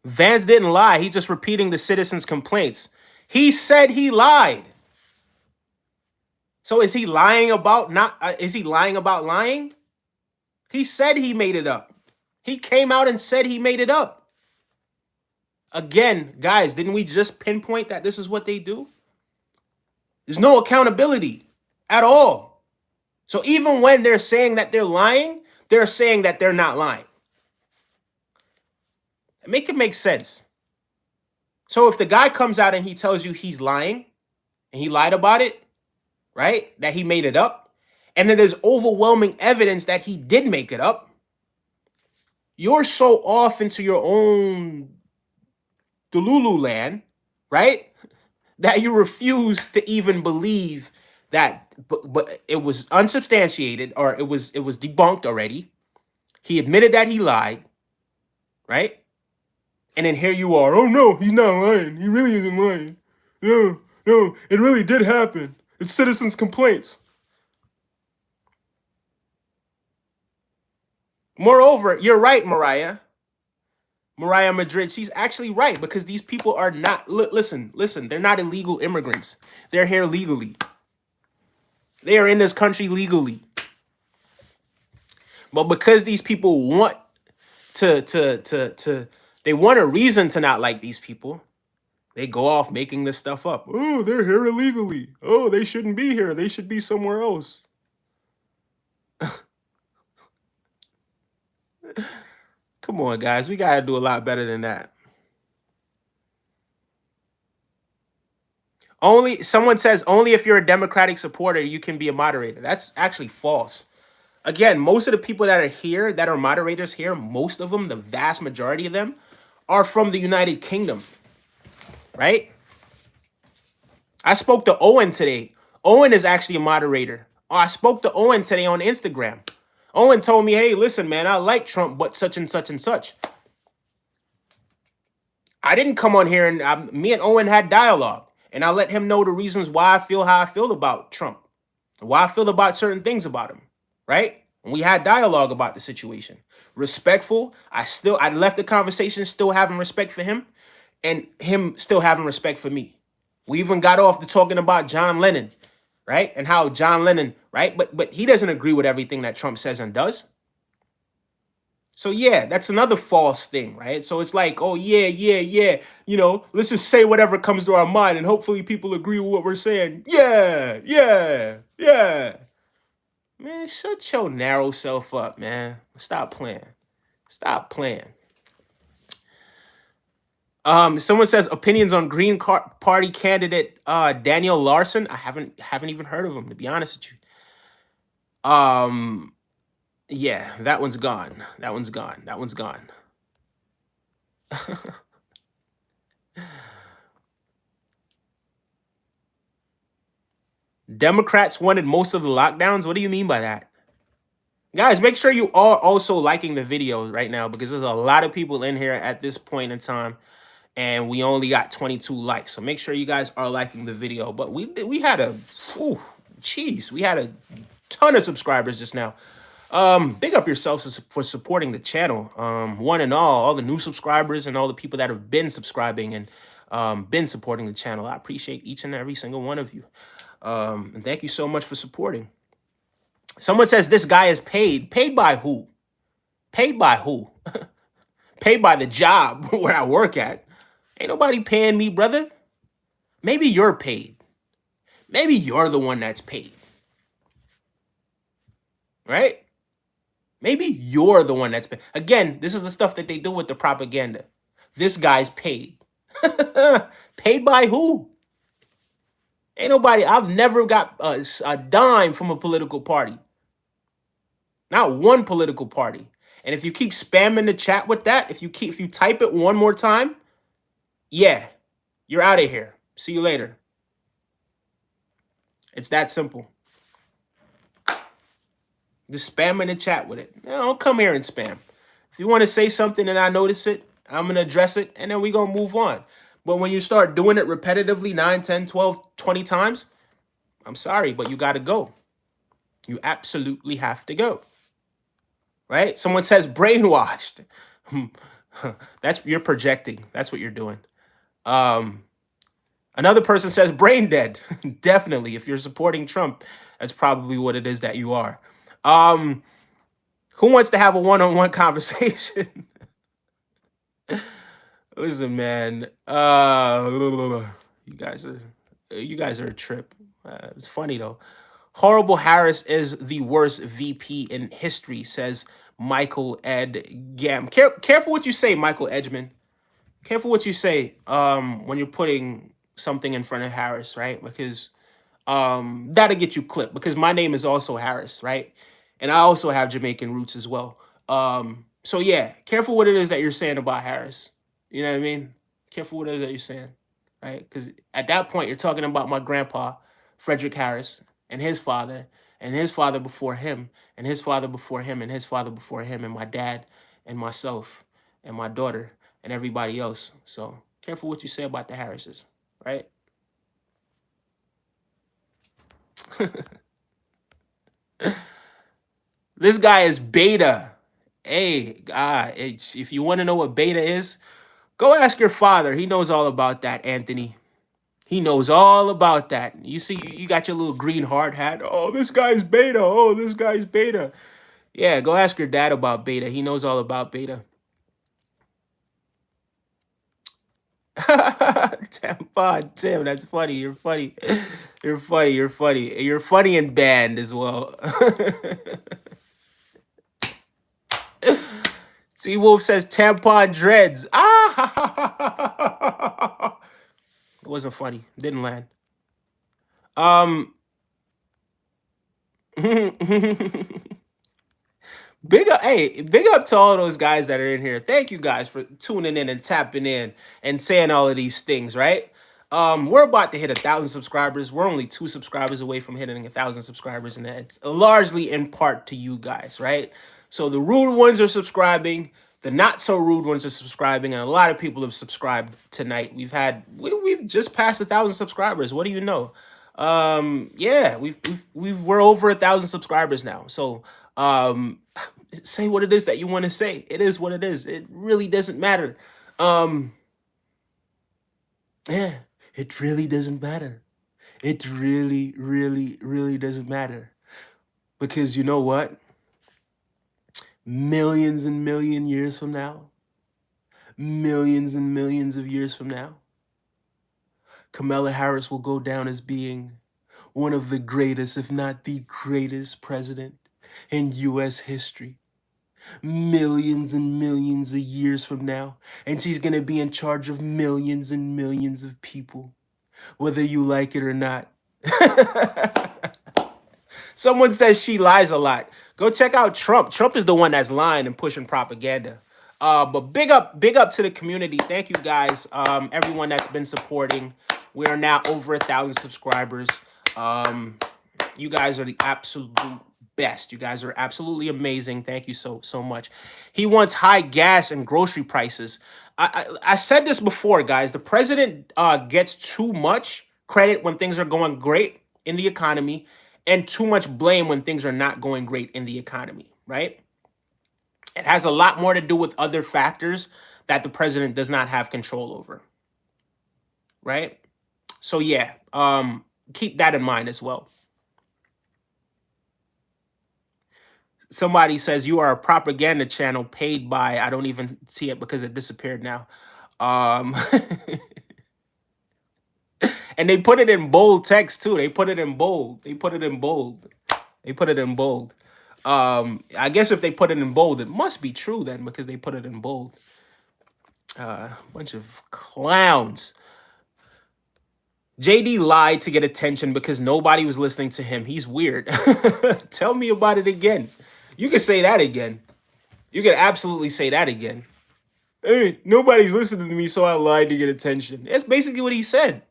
Vance didn't lie. He's just repeating the citizens' complaints. He said he lied. So is he lying about is he lying about lying? He said he made it up. He came out and said he made it up. Again, guys, didn't we just pinpoint that this is what they do? There's no accountability at all. So even when they're saying that they're lying, they're saying that they're not lying. Make it make sense. So if the guy comes out and he tells you he's lying and he lied about it, right? That he made it up. and then there's overwhelming evidence that he did make it up, you're so off into your own Delulu land, right? That you refuse to even believe that, but it was unsubstantiated, or it was debunked already. He admitted that he lied, right? And then here you are. Oh no, he's not lying. He really isn't lying. No, no, it really did happen. It's citizens' complaints. Moreover, you're right, Mariah Madrid. She's actually right, because these people are not. Listen, they're not illegal immigrants. They're here legally. They are in this country legally. But because these people want they want a reason to not like these people, they go off making this stuff up. Oh, they're here illegally. Oh, they shouldn't be here. They should be somewhere else. Come on, guys. We got to do a lot better than that. Someone says only if you're a Democratic supporter you can be a moderator. That's actually false. Again, most of the people that are here, that are moderators here, most of them, the vast majority of them, are from the United Kingdom, right? I spoke to Owen today. Owen is actually a moderator. Oh, I spoke to Owen today on Instagram. Owen told me, hey, listen, man, I like Trump, but such and such and such. I didn't come on here and me and Owen had dialogue, and I let him know the reasons why I feel how I feel about Trump, why I feel about certain things about him, right? And we had dialogue about the situation. Respectful. I left the conversation still having respect for him, and him still having respect for me. We even got off to talking about John Lennon, right? And how John Lennon, right? But he doesn't agree with everything that Trump says and does. So yeah, that's another false thing, right? So it's like, oh yeah, you know, let's just say whatever comes to our mind and hopefully people agree with what we're saying. Yeah. Man, shut your narrow self up, man. Stop playing. Someone says opinions on Green Party candidate Daniel Larson. I haven't even heard of him, to be honest with you. Yeah, that one's gone. Democrats wanted most of the lockdowns. What do you mean by that? Guys, make sure you are also liking the video right now, because there's a lot of people in here at this point in time, and we only got 22 likes. So make sure you guys are liking the video. But we had a ton of subscribers just now. Big up yourselves for supporting the channel. One and all the new subscribers and all the people that have been subscribing and been supporting the channel. I appreciate each and every single one of you. And thank you so much for supporting. Someone says this guy is paid. Paid by who? Paid by who? Paid by the job where I work at. Ain't nobody paying me, brother. Maybe you're paid. Maybe you're the one that's paid. Right? Maybe you're the one that's paid. Again, this is the stuff that they do with the propaganda. This guy's paid. Paid by who? Ain't nobody. I've never got a dime from a political party. Not one political party. And if you keep spamming the chat with that, if you type it one more time, yeah, you're out of here. See you later. It's that simple. Just spam in the chat with it. Don't come here and spam. If you want to say something and I notice it, I'm going to address it, and then we're going to move on. But when you start doing it repetitively 9, 10, 12, 20 times, I'm sorry, but you got to go. You absolutely have to go. Right? Someone says brainwashed. You're projecting. That's what you're doing. Another person says brain dead. Definitely. If you're supporting Trump, that's probably what it is that you are. Who wants to have a one-on-one conversation? Listen, man. You guys are a trip. It's funny though. Horrible Harris is the worst VP in history, says Michael Ed Gam. Careful what you say, Michael Edgman. Careful what you say when you're putting something in front of Harris, right? Because That'll get you clipped because my name is also Harris, right? And I also have Jamaican roots as well. So yeah, careful what it is that you're saying about Harris. You know what I mean? Careful what it is that you're saying, right? Because at that point, you're talking about my grandpa, Frederick Harris, and his father before him, and his father before him, and his father before him, and my dad, and myself, and my daughter, and everybody else. So careful what you say about the Harrises, right? This guy is beta. Hey, if you want to know what beta is, go ask your father. He knows all about that, Anthony. He knows all about that. You see, you got your little green hard hat. Oh, this guy's beta. Oh, this guy's beta. Yeah, go ask your dad about beta. He knows all about beta. Tampon Tim, that's funny. You're funny. You're funny. You're funny. You're funny in band as well. T Wolf says tampon dreads. Ah, it wasn't funny. Didn't land. Um, big up, hey, big up to all those guys that are in here. Thank you guys for tuning in and tapping in and saying all of these things, right? We're about to hit 1,000 subscribers. We're only 2 subscribers away from hitting 1,000 subscribers, and it's largely in part to you guys, right? So the rude ones are subscribing, the not so rude ones are subscribing, and a lot of people have subscribed tonight. We've just passed 1,000 subscribers. What do you know? Yeah, we're over 1,000 subscribers now. So say what it is that you want to say. It is what it is. It really doesn't matter. Um, yeah, it really doesn't matter. It really, really, really doesn't matter. Because you know what? Millions and million years from now, millions and millions of years from now, Kamala Harris will go down as being one of the greatest, if not the greatest president in U.S. history. Millions and millions of years from now, and she's going to be in charge of millions and millions of people, whether you like it or not. Someone says she lies a lot. Go check out Trump. Trump is the one that's lying and pushing propaganda. But big up to the community. Thank you guys. Everyone that's been supporting. We are now over 1,000 subscribers. You guys are the absolute best. You guys are absolutely amazing. Thank you so much. He wants high gas and grocery prices. I said this before, guys. The president gets too much credit when things are going great in the economy, and too much blame when things are not going great in the economy, right? It has a lot more to do with other factors that the president does not have control over, right? So yeah, keep that in mind as well. Somebody says you are a propaganda channel paid by, I don't even see it because it disappeared now. And they put it in bold text too. They put it in bold. They put it in bold. They put it in bold. I guess if they put it in bold, it must be true then because they put it in bold. Bunch of clowns. JD lied to get attention because nobody was listening to him. He's weird. Tell me about it again. You can say that again. You can absolutely say that again. Hey, nobody's listening to me, so I lied to get attention. That's basically what he said.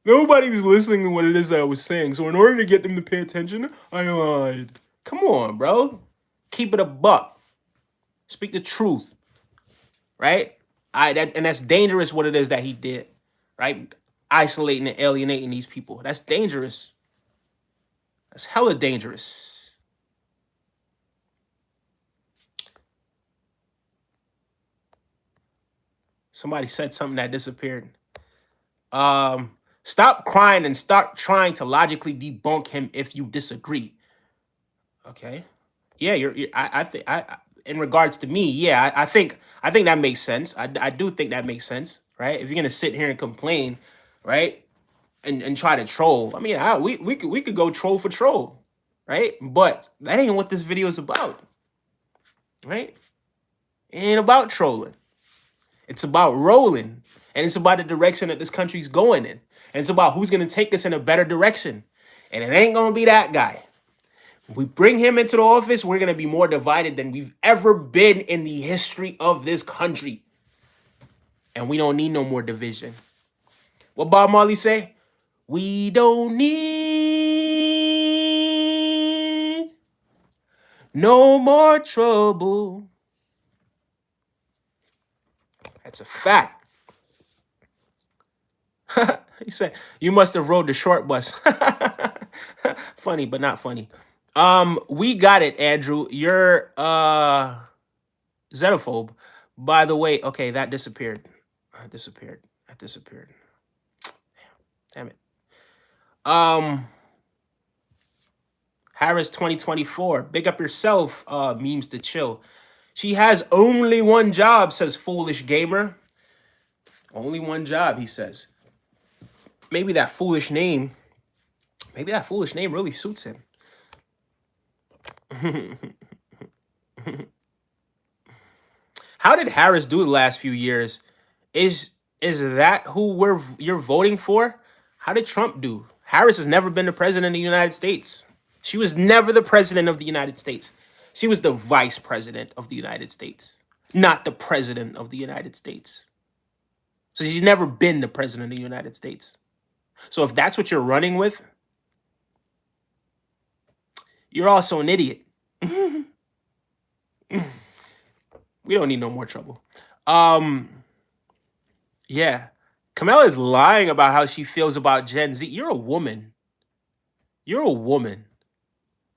Nobody was listening to what it is that I was saying, so in order to get them to pay attention, I lied. Come on, bro. Keep it a buck. Speak the truth. Right? And that's dangerous what it is that he did. Right? Isolating and alienating these people. That's dangerous. That's hella dangerous. Somebody said something that disappeared. Stop crying and start trying to logically debunk him if you disagree. Okay. Yeah, I think in regards to me, yeah, I think that makes sense. I do think that makes sense, right? If you're gonna sit here and complain, right, and try to troll, I mean, we could go troll for troll, right? But that ain't what this video is about, right? It ain't about trolling. It's about rolling. And it's about the direction that this country's going in. And it's about who's going to take us in a better direction. And it ain't going to be that guy. If we bring him into the office, we're going to be more divided than we've ever been in the history of this country. And we don't need no more division. What Bob Marley say? We don't need no more trouble. That's a fact. He said, you must have rode the short bus. Funny, but not funny. We got it, Andrew. You're xenophobe. By the way, okay, that disappeared. That disappeared. Damn it. Harris 2024. Big up yourself, memes to chill. She has only one job, says Foolish Gamer. Only one job, he says. Maybe that foolish name really suits him. How did Harris do the last few years? Is that who you're voting for? How did Trump do? Harris has never been the president of the United States. She was never the president of the United States. She was the vice president of the United States, not the president of the United States. So she's never been the president of the United States. So if that's what you're running with, you're also an idiot. We don't need no more trouble. Yeah. Kamala is lying about how she feels about Gen Z. You're a woman.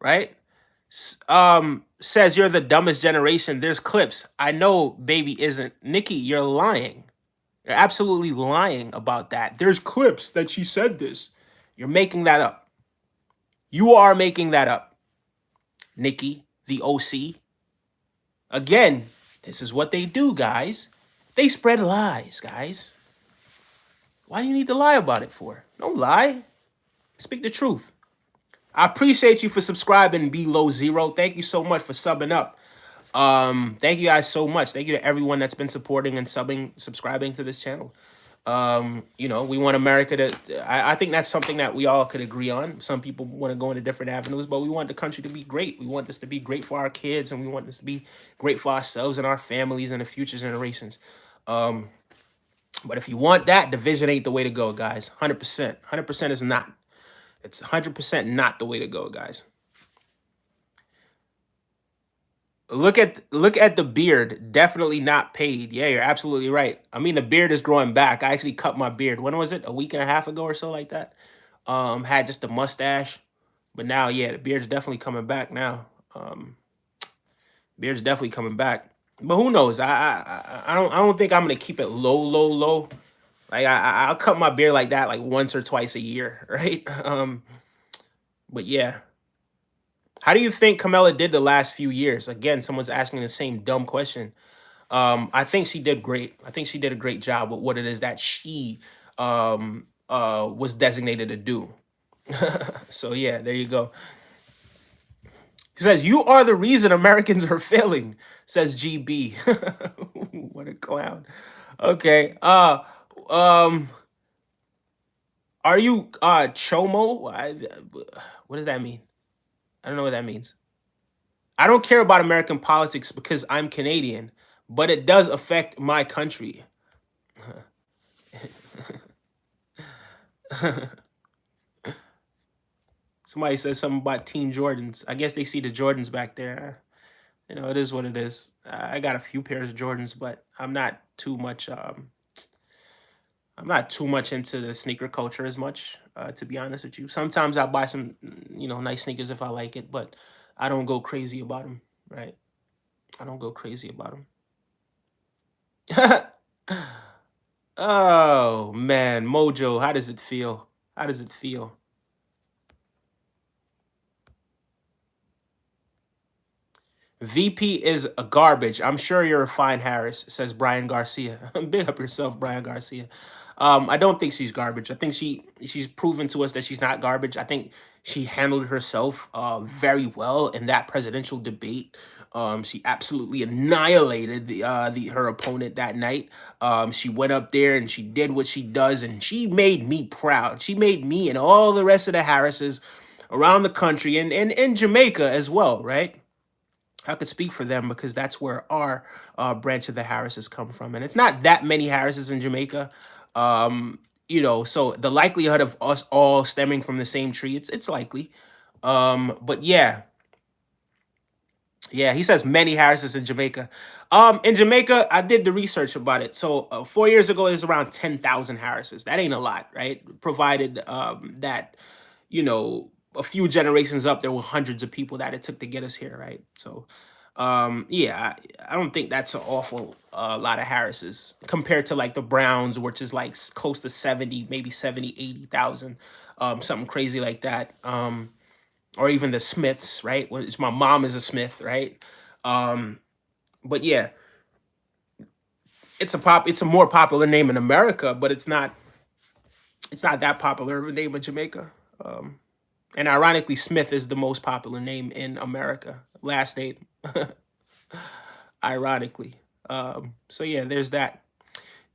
Right? Says you're the dumbest generation. There's clips. I know baby isn't. Nikki, you're lying. You're absolutely lying about that. There's clips that she said this. You're making that up. You are making that up. Nikki, the OC. Again, this is what they do, guys. They spread lies, guys. Why do you need to lie about it for? Don't lie. Speak the truth. I appreciate you for subscribing, Below Zero. Thank you so much for subbing up. Thank you guys so much. Thank you to everyone that's been supporting and subscribing to this channel. You know, we want America to, I think that's something that we all could agree on. Some people want to go into different avenues, but we want the country to be great. We want this to be great for our kids, and we want this to be great for ourselves and our families and the future generations. But if you want that, division ain't the way to go, guys. 100%. 100% is not. It's 100% not the way to go, guys. Look at the beard. Definitely not paid. Yeah, you're absolutely right. I mean, the beard is growing back. I actually cut my beard. When was it? A week and a half ago or so, like that. Had just a mustache, but now, yeah, the beard's definitely coming back now. Beard's definitely coming back. But who knows? I don't think I'm gonna keep it low. Like I'll cut my beard like that like once or twice a year, right? But yeah. How do you think Kamala did the last few years? Again, someone's asking the same dumb question. I think she did great. I think she did a great job with what it is that she was designated to do. So yeah, there you go. He says, you are the reason Americans are failing, says GB. What a clown. Okay. Are you Chomo? What does that mean? I don't know what that means. I don't care about American politics because I'm Canadian, but it does affect my country. Somebody says something about Team Jordans. I guess they see the Jordans back there. You know, it is what it is. I got a few pairs of Jordans, but I'm not too much. I'm not too much into the sneaker culture as much, to be honest with you. Sometimes I'll buy some, you know, nice sneakers if I like it, but I don't go crazy about them, right? I don't go crazy about them. Oh, man. Mojo, how does it feel? How does it feel? VP is a garbage. I'm sure you're a fine, Harris, says Brian Garcia. Big up yourself, Brian Garcia. I don't think she's garbage. I think she's proven to us that she's not garbage. I think she handled herself very well in that presidential debate. She absolutely annihilated her opponent that night. She went up there and she did what she does, and she made me proud. She made me and all the rest of the Harrises around the country and in Jamaica as well, right? I could speak for them because that's where our branch of the Harrises come from, and it's not that many Harrises in Jamaica. So the likelihood of us all stemming from the same tree, it's likely. But yeah, yeah, he says many Harrises in Jamaica. In Jamaica, I did the research about it. So 4 years ago, there's around 10,000 Harrises. That ain't a lot, right? Provided that a few generations up, there were hundreds of people that it took to get us here, right? So, yeah, I don't think that's an awful lot of Harrises compared to like the Browns, which is like close to 70, maybe 70, 80,000, something crazy like that. Or even the Smiths, right? Which my mom is a Smith, right? But yeah, it's a more popular name in America, but it's not that popular of a name in Jamaica. And ironically, Smith is the most popular name in America. Last name, ironically. So yeah, there's that.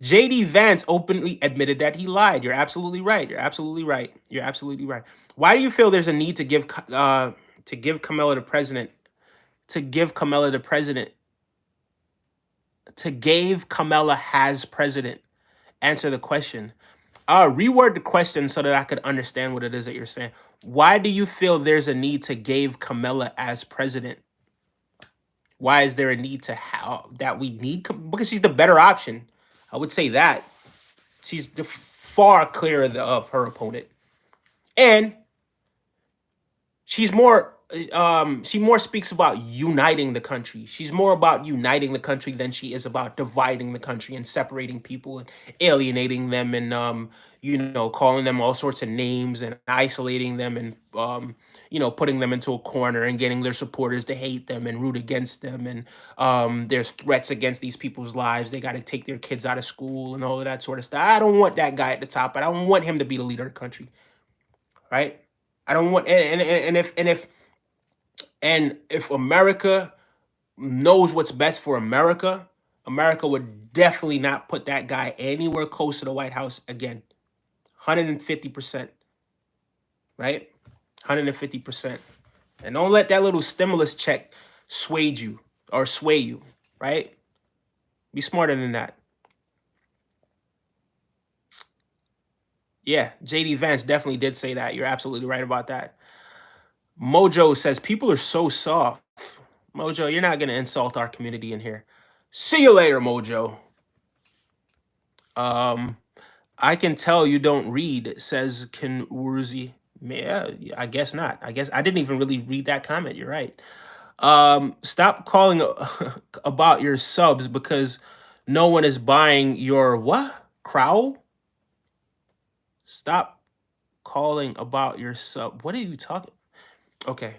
JD Vance openly admitted that he lied. You're absolutely right. You're absolutely right. You're absolutely right. Why do you feel there's a need to give Kamala the president to give Kamala the president to give Kamala has president? Answer the question. Reword the question so that I could understand what it is that you're saying. Why do you feel there's a need to give Kamala as president? Why is there a need to have that we need? Because she's the better option. I would say that she's far clearer of her opponent, and she's more. She more speaks about uniting the country. She's more about uniting the country than she is about dividing the country and separating people and alienating them and calling them all sorts of names and isolating them and putting them into a corner and getting their supporters to hate them and root against them and there's threats against these people's lives. They got to take their kids out of school and all of that sort of stuff. I don't want that guy at the top. I don't want him to be the leader of the country, right? I don't want and if America knows what's best for America, America would definitely not put that guy anywhere close to the White House again. 150%, right? 150%. And don't let that little stimulus check sway you, right? Be smarter than that. Yeah, JD Vance definitely did say that. You're absolutely right about that. Mojo says people are so soft. Mojo, you're not going to insult our community in here. See you later, Mojo. I can tell you don't read, says Kenwurzi. Yeah, I guess not. I guess I didn't even really read that comment. You're right. Stop calling about your subs because no one is buying your what? Crow? Stop calling about your sub. What are you talking? Okay.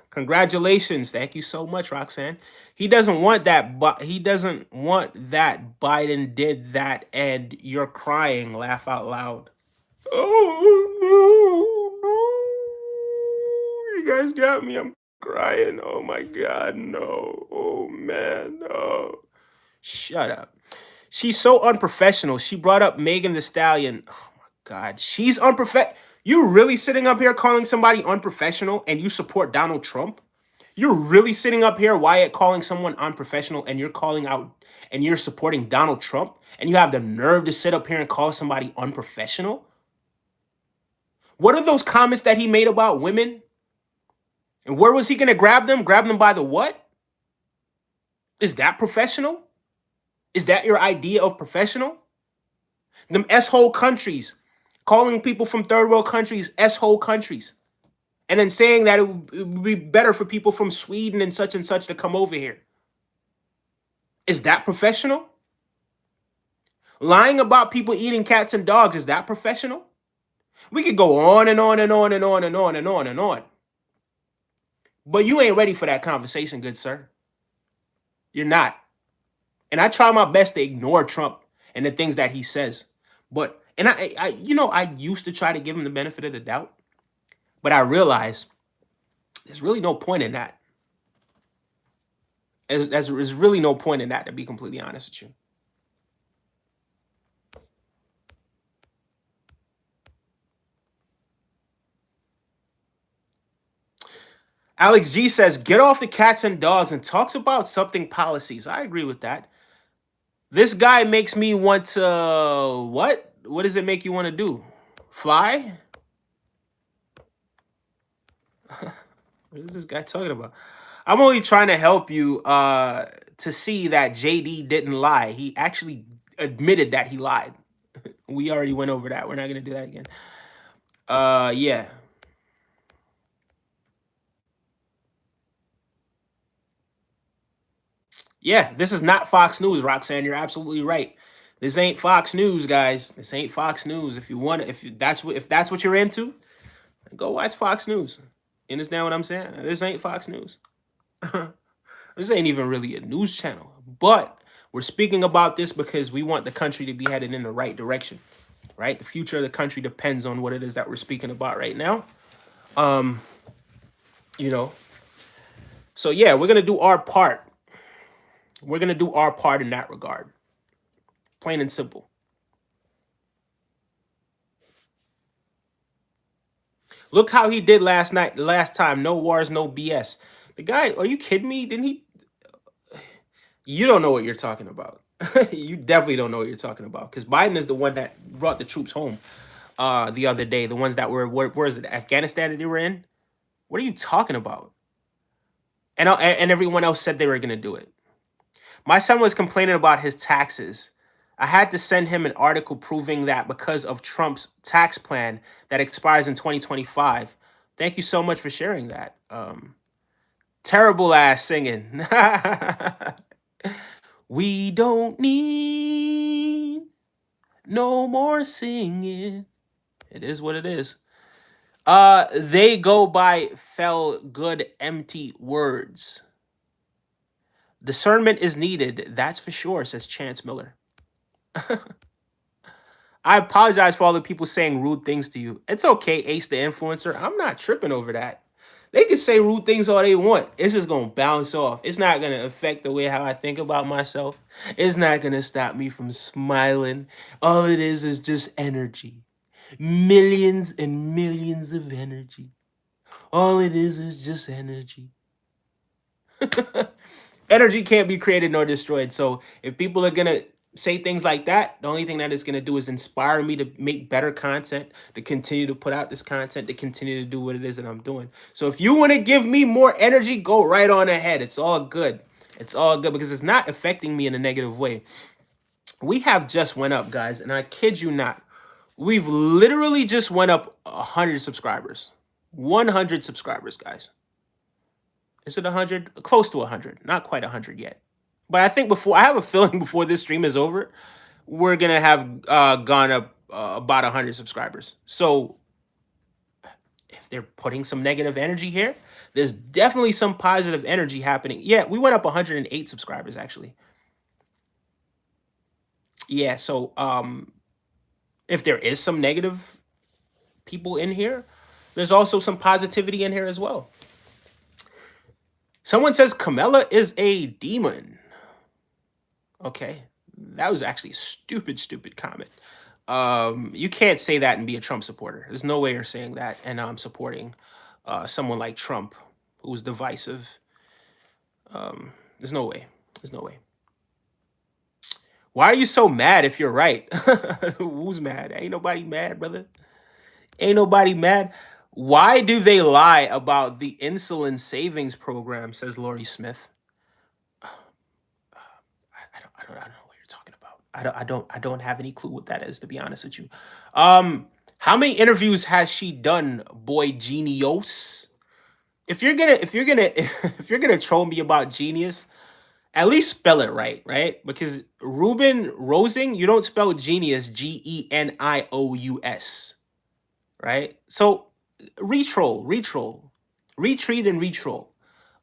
Congratulations. Thank you so much, Roxanne. He doesn't want that, but he doesn't want that Biden did that and you're crying. Laugh out loud. Oh, no. You guys got me. I'm crying. Oh my God. No. Oh man. No. Shut up. She's so unprofessional. She brought up Megan the Stallion. Oh my God. She's unprofessional. You really sitting up here calling somebody unprofessional and you support Donald Trump? You're really sitting up here, Wyatt, calling someone unprofessional and you're calling out and you're supporting Donald Trump and you have the nerve to sit up here and call somebody unprofessional? What are those comments that he made about women? And where was he going to grab them? Grab them by the what? Is that professional? Is that your idea of professional? Them S-hole countries, calling people from third world countries S-hole countries. And then saying that it would be better for people from Sweden and such to come over here. Is that professional? Lying about people eating cats and dogs, is that professional? We could go on and on and on and on and on and on and on. But you ain't ready for that conversation, good sir. You're not. And I try my best to ignore Trump and the things that he says. But, and I used to try to give him the benefit of the doubt. But I realized there's really no point in that. There's really no point in that, to be completely honest with you. Alex G says, get off the cats and dogs and talks about something policies. I agree with that. This guy makes me want to, what? What does it make you want to do? Fly? What is this guy talking about? I'm only trying to help you to see that JD didn't lie. He actually admitted that he lied. We already went over that. We're not going to do that again. Yeah. Yeah, this is not Fox News, Roxanne. You're absolutely right. This ain't Fox News, guys. This ain't Fox News. If you want, if that's what you're into, go watch Fox News. You understand what I'm saying? This ain't Fox News. This ain't even really a news channel. But we're speaking about this because we want the country to be headed in the right direction, right? The future of the country depends on what it is that we're speaking about right now. You know. So yeah, we're gonna do our part. We're gonna do our part in that regard. Plain and simple. Look how he did last time. No wars, no BS. The guy, are you kidding me? Didn't he? You don't know what you're talking about. You definitely don't know what you're talking about. Because Biden is the one that brought the troops home the other day. The ones that where is it? Afghanistan that they were in? What are you talking about? And everyone else said they were going to do it. My son was complaining about his taxes. I had to send him an article proving that because of Trump's tax plan that expires in 2025. Thank you so much for sharing that. Terrible ass singing. We don't need no more singing. It is what it is. They go by fell good empty words. Discernment is needed, that's for sure, says Chance Miller. I apologize for all the people saying rude things to you. It's okay, Ace the influencer. I'm not tripping over that. They can say rude things all they want. It's just going to bounce off. It's not going to affect the way how I think about myself. It's not going to stop me from smiling. All it is just energy. Millions and millions of energy. All it is just energy. Energy can't be created nor destroyed. So if people are going to say things like that, the only thing that it's going to do is inspire me to make better content, to continue to put out this content, to continue to do what it is that I'm doing. So if you want to give me more energy, go right on ahead. It's all good. It's all good because it's not affecting me in a negative way. We have just went up, guys, and I kid you not. We've literally just went up 100 subscribers. 100 subscribers, guys. Is it 100? Close to 100. Not quite 100 yet. But I think I have a feeling before this stream is over, we're going to have gone up about 100 subscribers. So if they're putting some negative energy here, there's definitely some positive energy happening. Yeah, we went up 108 subscribers, actually. Yeah, so if there is some negative people in here, there's also some positivity in here as well. Someone says Kamala is a demon. Okay, that was actually a stupid comment. You can't say that and be a Trump supporter. There's no way you're saying that and I'm supporting someone like Trump who's divisive. There's no way. There's no way. Why are you so mad if you're right? Who's mad? Ain't nobody mad, brother. Ain't nobody mad. Why do they lie about the insulin savings program, says Lori Smith. I don't know what you're talking about. I don't have any clue what that is, to be honest with you. How many interviews has she done, boy Genius? If you're gonna troll me about genius, at least spell it right? Because Ruben Rosing, you don't spell genius Genious, right? So retroll, retreat and retroll.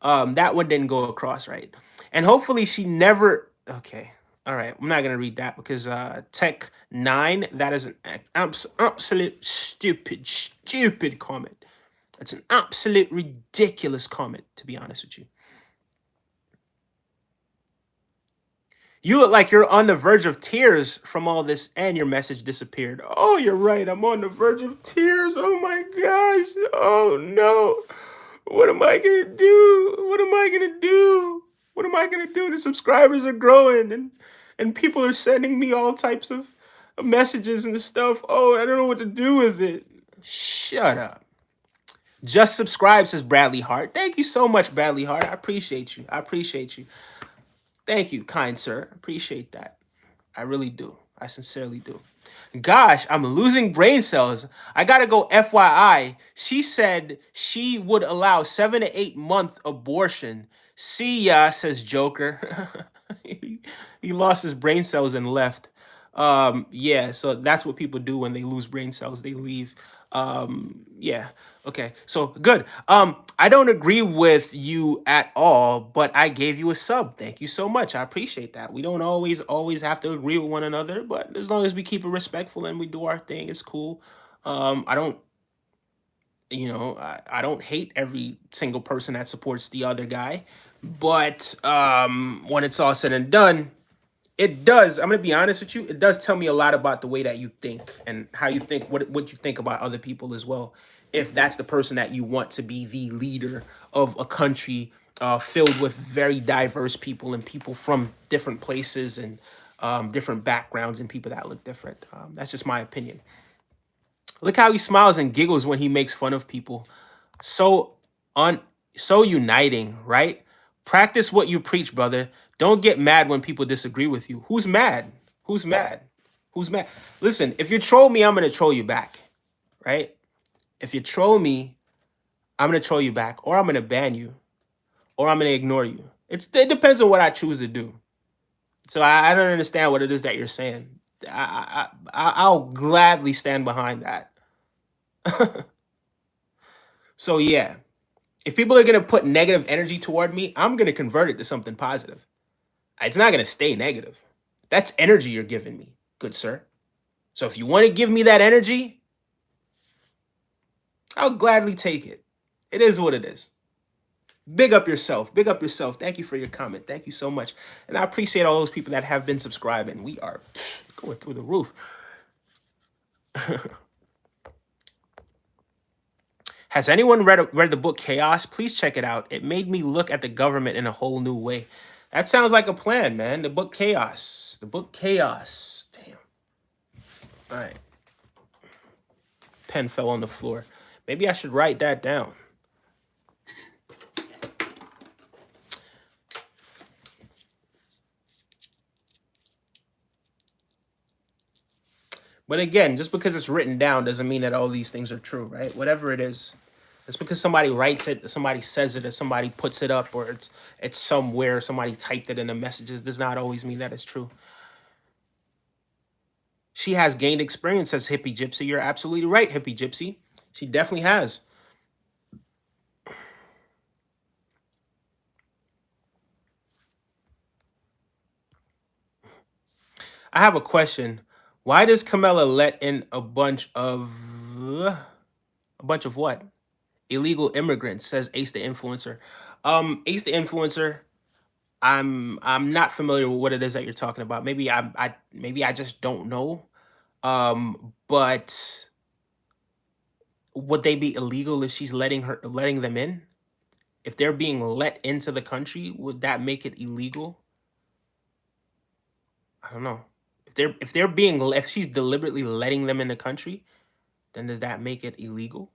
That one didn't go across right, and hopefully she never. Okay, all right, I'm not gonna read that because Tech 9, that is an absolute stupid comment. It's an absolute ridiculous comment, to be honest with you. You look like you're on the verge of tears from all this, and your message disappeared. Oh, you're right. I'm on the verge of tears. Oh my gosh. Oh no. What am I gonna do? What am I gonna do? What am I gonna do? The subscribers are growing, and people are sending me all types of messages and stuff. Oh, I don't know what to do with it. Shut up. Just subscribe, says Bradley Hart. Thank you so much, Bradley Hart. I appreciate you. I appreciate you. Thank you, kind sir. Appreciate that. I really do. I sincerely do. Gosh, I'm losing brain cells. I gotta go FYI. She said she would allow 7 to 8 month abortion. See ya, says Joker. he lost his brain cells and left. Yeah, so that's what people do when they lose brain cells. They leave. Yeah. Okay. So good. I don't agree with you at all, but I gave you a sub. Thank you so much. I appreciate that. We don't always have to agree with one another, but as long as we keep it respectful and we do our thing, it's cool. I don't, I don't hate every single person that supports the other guy, but when it's all said and done, it does. I'm gonna be honest with you. It does tell me a lot about the way that you think and how you think, what you think about other people as well. If that's the person that you want to be the leader of a country filled with very diverse people and people from different places and different backgrounds and people that look different. That's just my opinion. Look how he smiles and giggles when he makes fun of people. So so uniting, right? Practice what you preach, brother. Don't get mad when people disagree with you. Who's mad? Who's mad? Who's mad? Listen, if you troll me, I'm gonna troll you back, right? If you troll me, I'm gonna troll you back, or I'm gonna ban you, or I'm gonna ignore you. It depends on what I choose to do. So I don't understand what it is that you're saying. I'll gladly stand behind that. So yeah, if people are gonna put negative energy toward me, I'm gonna convert it to something positive. It's not gonna stay negative. That's energy you're giving me, good sir. So if you want to give me that energy, I'll gladly take it. It is what it is. Big up yourself. Big up yourself. Thank you for your comment. Thank you so much. And I appreciate all those people that have been subscribing. We are going through the roof. Has anyone read the book Chaos? Please check it out. It made me look at the government in a whole new way. That sounds like a plan, man. The book Chaos. The book Chaos. Damn. All right. Pen fell on the floor. Maybe I should write that down. But again, just because it's written down doesn't mean that all these things are true, right? Whatever it is. It's because somebody writes it, somebody says it, or somebody puts it up, or it's somewhere, somebody typed it in the messages, does not always mean that it's true. She has gained experience, says Hippie Gypsy. You're absolutely right, Hippie Gypsy. She definitely has. I have a question. Why does Kamala let in a bunch of what? Illegal immigrants, says Ace the Influencer. Ace the Influencer, I'm not familiar with what it is that you're talking about. Maybe I just don't know. But would they be illegal if she's letting them in? If they're being let into the country, would that make it illegal? I don't know. If she's deliberately letting them in the country, then does that make it illegal?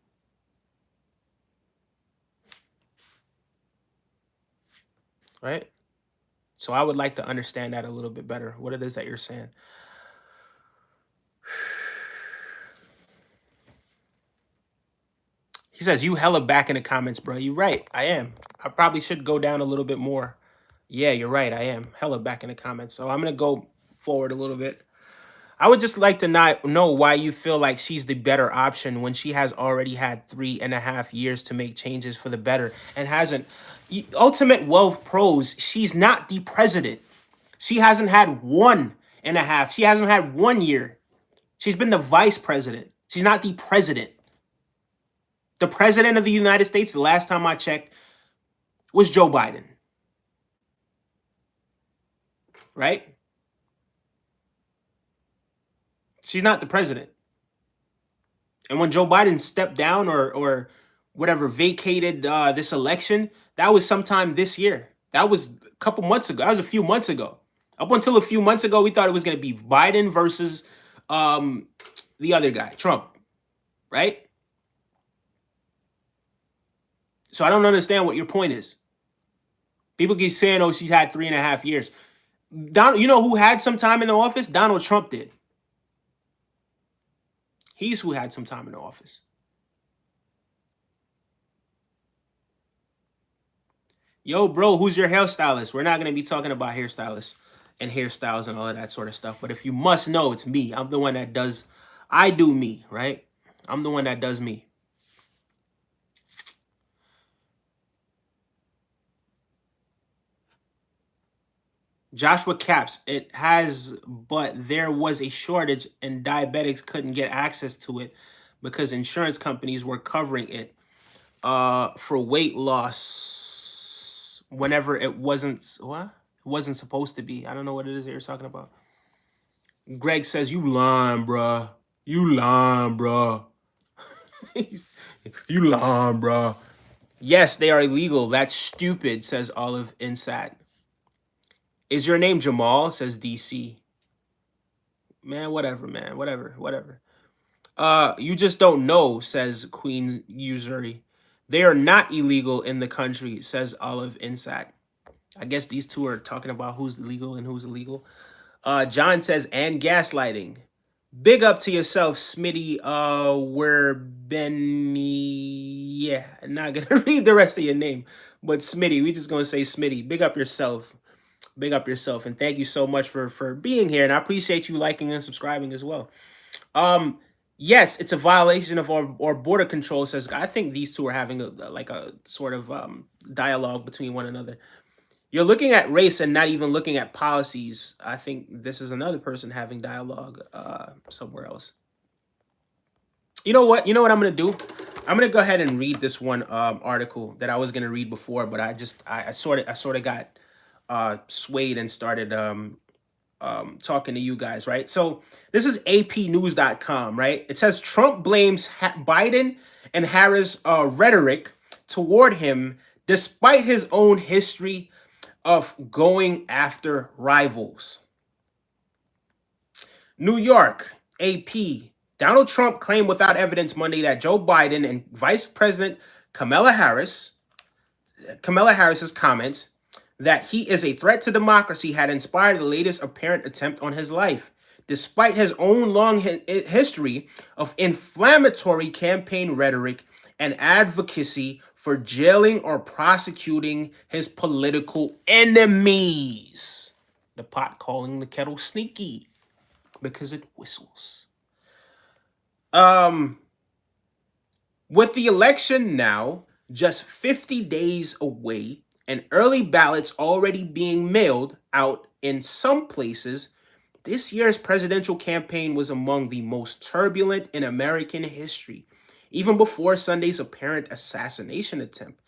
Right? So I would like to understand that a little bit better, what it is that you're saying. He says, you hella back in the comments, bro. You're right. I am. I probably should go down a little bit more. Yeah, you're right. I am hella back in the comments. So I'm going to go forward a little bit. I would just like to not know why you feel like she's the better option when she has already had 3.5 years to make changes for the better and hasn't. Ultimate Wealth Pros, she's not the president. She hasn't had 1.5. She hasn't had 1 year. She's been the vice president. She's not the president. The president of the United States, the last time I checked, was Joe Biden. Right? She's not the president. And when Joe Biden stepped down or whatever vacated this election, that was sometime this year. That was a couple months ago. That was a few months ago. Up until a few months ago, we thought it was going to be Biden versus the other guy, Trump, right? So I don't understand what your point is. People keep saying, "Oh, she's had 3.5 years." You know who had some time in the office? Donald Trump did. He's who had some time in the office. Yo, bro, who's your hairstylist? We're not going to be talking about hairstylists and hairstyles and all of that sort of stuff. But if you must know, it's me. I'm the one that does, I do me, right? I'm the one that does me. Joshua Caps, it has, but there was a shortage and diabetics couldn't get access to it because insurance companies were covering it for weight loss whenever it wasn't, what? It wasn't supposed to be. I don't know what it is that you're talking about. Greg says, you lying, bruh. You lying, bruh. You lying, bruh. Yes, they are illegal. That's stupid, says Olive Insat. Is your name Jamal? Says DC. Man, whatever, man. Whatever. You just don't know, says Queen Usury. They are not illegal in the country, says Olive Insat. I guess these two are talking about who's legal and who's illegal. John says, and gaslighting. Big up to yourself, Smitty. We're Benny. Yeah, I'm not gonna read the rest of your name, but Smitty, we just gonna say Smitty. Big up yourself. Big up yourself, and thank you so much for being here. And I appreciate you liking and subscribing as well. Yes, it's a violation of our border control. Says I think these two are having a sort of dialogue between one another. You're looking at race and not even looking at policies. I think this is another person having dialogue somewhere else. You know what? You know what I'm gonna do? I'm gonna go ahead and read this one article that I was gonna read before, but I sort of got swayed and started talking to you guys, right? So this is APnews.com, right? It says Trump blames Biden and Harris rhetoric toward him despite his own history of going after rivals. New York, AP. Donald Trump claimed without evidence Monday that Joe Biden and Vice President Kamala Harris's comments that he is a threat to democracy had inspired the latest apparent attempt on his life, despite his own long history of inflammatory campaign rhetoric and advocacy for jailing or prosecuting his political enemies. The pot calling the kettle sneaky because it whistles. With the election now just 50 days away and early ballots already being mailed out in some places, this year's presidential campaign was among the most turbulent in American history. Even before Sunday's apparent assassination attempt,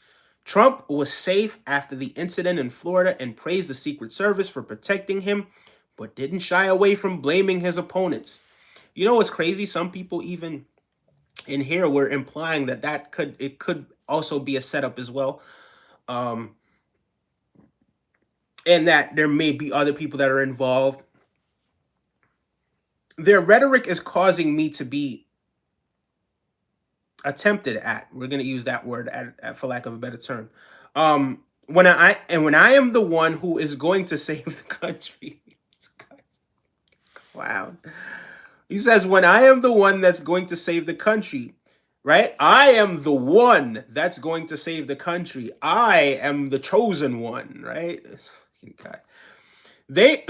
Trump was safe after the incident in Florida and praised the Secret Service for protecting him, but didn't shy away from blaming his opponents. You know what's crazy? Some people even in here were implying that it could also be a setup as well. And that there may be other people that are involved. Their rhetoric is causing me to be attempted at. We're going to use that word for lack of a better term. When I am the one who is going to save the country. Wow. He says, when I am the one that's going to save the country, right? I am the one that's going to save the country. I am the chosen one, right? They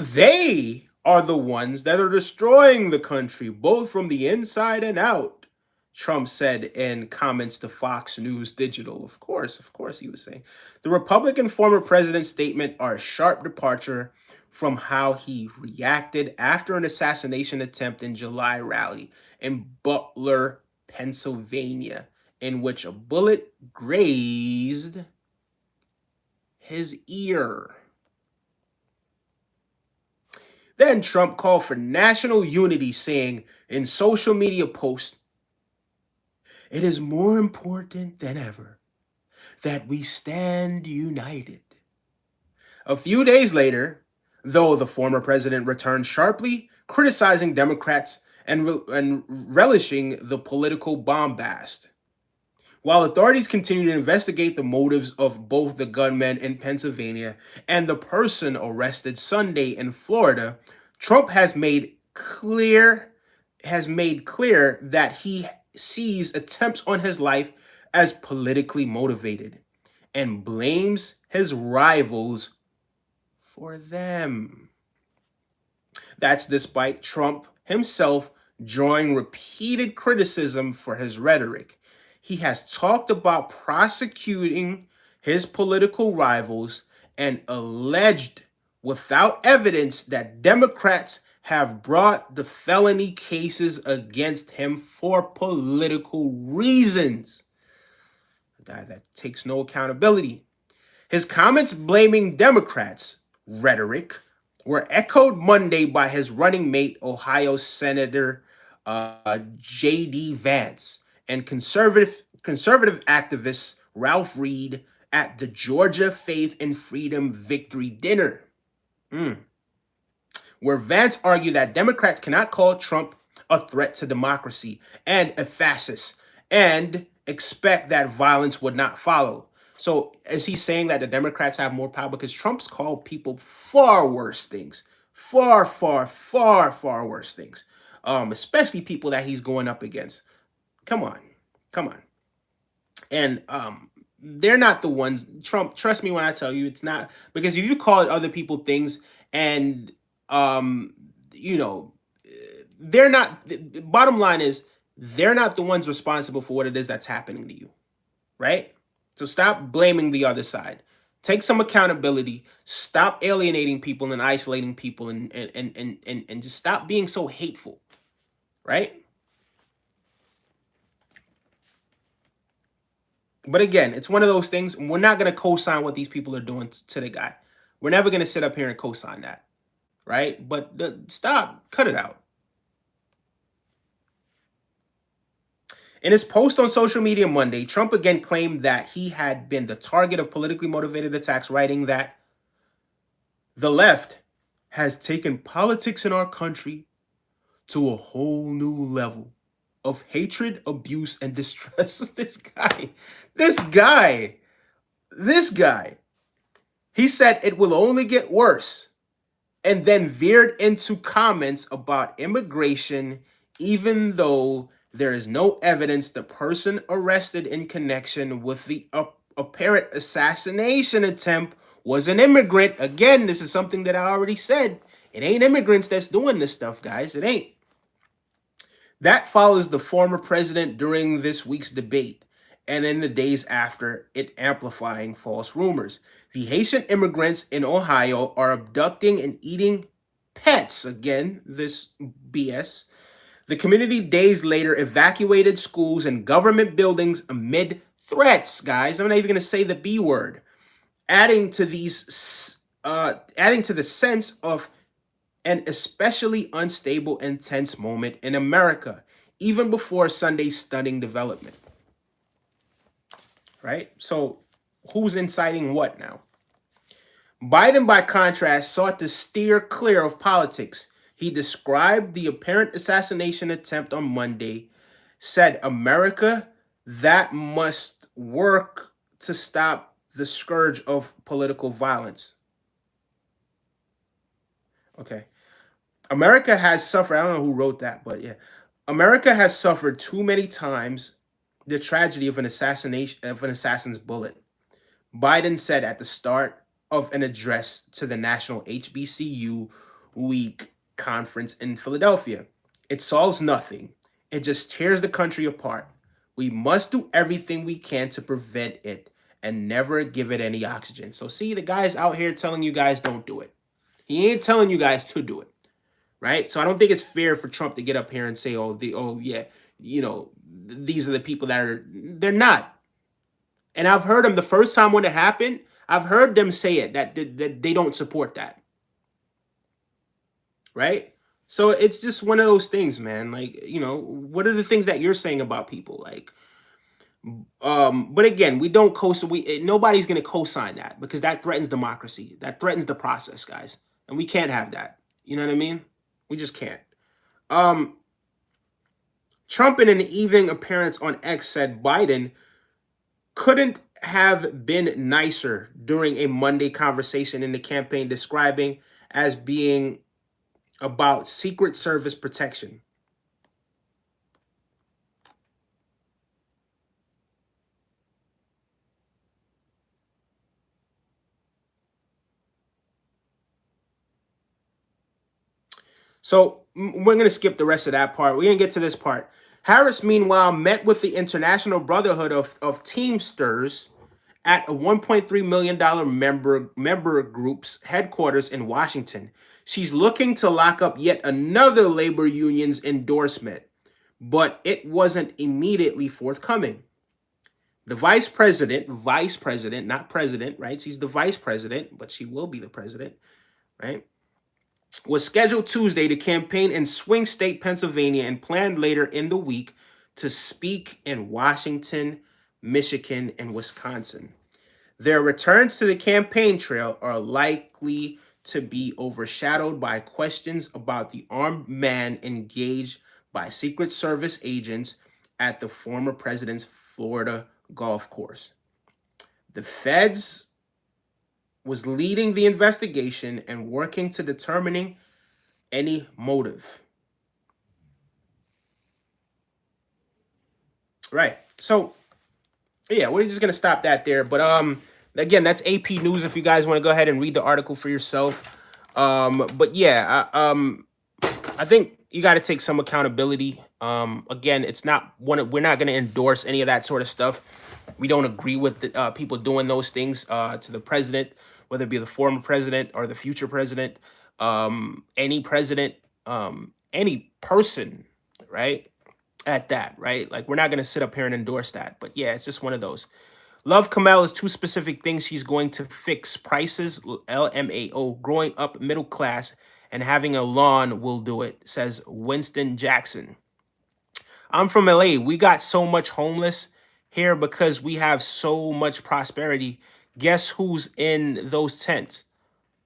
are the ones that are destroying the country, both from the inside and out, Trump said in comments to Fox News Digital. Of course, he was saying. The Republican former president's statement are a sharp departure from how he reacted after an assassination attempt in July rally in Butler, Pennsylvania, in which a bullet grazed his ear. Then Trump called for national unity, saying in social media posts, "It is more important than ever that we stand united." A few days later, though, the former president returned sharply, criticizing Democrats and relishing the political bombast. While authorities continue to investigate the motives of both the gunman in Pennsylvania and the person arrested Sunday in Florida, Trump has made clear that he sees attempts on his life as politically motivated and blames his rivals for them. That's despite Trump himself drawing repeated criticism for his rhetoric. He has talked about prosecuting his political rivals and alleged without evidence that Democrats have brought the felony cases against him for political reasons. A guy that takes no accountability. His comments blaming Democrats, rhetoric, were echoed Monday by his running mate, Ohio Senator J.D. Vance, and conservative activist Ralph Reed at the Georgia Faith and Freedom Victory Dinner, where Vance argued that Democrats cannot call Trump a threat to democracy and a fascist and expect that violence would not follow. So is he saying that the Democrats have more power? Because Trump's called people far worse things, far, far, far, far worse things, especially people that he's going up against. Come on, come on. And they're not the ones. Trump, trust me when I tell you, it's not, because if you call other people things and um, you know, they're not. The bottom line is they're not the ones responsible for what it is that's happening to you, right? So stop blaming the other side. Take some accountability. Stop alienating people and isolating people, and just stop being so hateful, right? But again, it's one of those things. We're not going to co-sign what these people are doing to the guy. We're never going to sit up here and co-sign that, right? But stop, cut it out. In his post on social media Monday, Trump again claimed that he had been the target of politically motivated attacks, writing that the left has taken politics in our country to a whole new level of hatred, abuse, and distress. This guy, this guy, he said it will only get worse, and then veered into comments about immigration, even though there is no evidence the person arrested in connection with the apparent assassination attempt was an immigrant. Again, this is something that I already said. It ain't immigrants that's doing this stuff, guys. It ain't. That follows the former president during this week's debate and in the days after it, amplifying false rumors. The Haitian immigrants in Ohio are abducting and eating pets. Again, this BS. The community days later evacuated schools and government buildings amid threats, guys. I'm not even going to say the B word. Adding to the sense of an especially unstable and tense moment in America, even before Sunday's stunning development. Right? So who's inciting what now? Biden, by contrast, sought to steer clear of politics. He described the apparent assassination attempt on Monday, said America that must work to stop the scourge of political violence. Okay. America has suffered, I don't know who wrote that, but yeah. America has suffered too many times the tragedy of an assassin's bullet. Biden said at the start of an address to the National HBCU Week conference in Philadelphia. It solves nothing. It just tears the country apart. We must do everything we can to prevent it and never give it any oxygen. So see, the guy's out here telling you guys don't do it. He ain't telling you guys to do it, right? So I don't think it's fair for Trump to get up here and say, these are the people they're not. And I've heard them the first time when it happened, I've heard them say it, that they don't support that. right? So it's just one of those things, man. Like, what are the things that you're saying about people? Like, but again, we don't co nobody's gonna co-sign that because that threatens democracy. That threatens the process, guys. And we can't have that. You know what I mean? We just can't. Um, Trump in an evening appearance on X said Biden couldn't have been nicer during a Monday conversation in the campaign, describing as being about Secret Service protection. So we're going to skip the rest of that part. We're going to get to this part. Harris, meanwhile, met with the International Brotherhood of Teamsters at a $1.3 million member group's headquarters in Washington. She's looking to lock up yet another labor union's endorsement, but it wasn't immediately forthcoming. The vice president, not president, right? She's the vice president, but she will be the president, right? Was scheduled Tuesday to campaign in swing state Pennsylvania and planned later in the week to speak in Washington, Michigan, and Wisconsin. Their returns to the campaign trail are likely to be overshadowed by questions about the armed man engaged by Secret Service agents at the former president's Florida golf course. The feds was leading the investigation and working to determining any motive. Right. So, yeah, we're just gonna stop that there. But again, that's AP News. If you guys want to go ahead and read the article for yourself. But yeah, I think you got to take some accountability. Again, it's not one. We're not gonna endorse any of that sort of stuff. We don't agree with the, people doing those things to the president, whether it be the former president or the future president, any president, any person, right? At that, right? Like, we're not going to sit up here and endorse that. But yeah, it's just one of those. Love Kamala's two specific things she's going to fix: prices, LMAO, growing up middle class, and having a lawn will do it, says Winston Jackson. I'm from LA. We got so much homeless here because we have so much prosperity. Guess who's in those tents?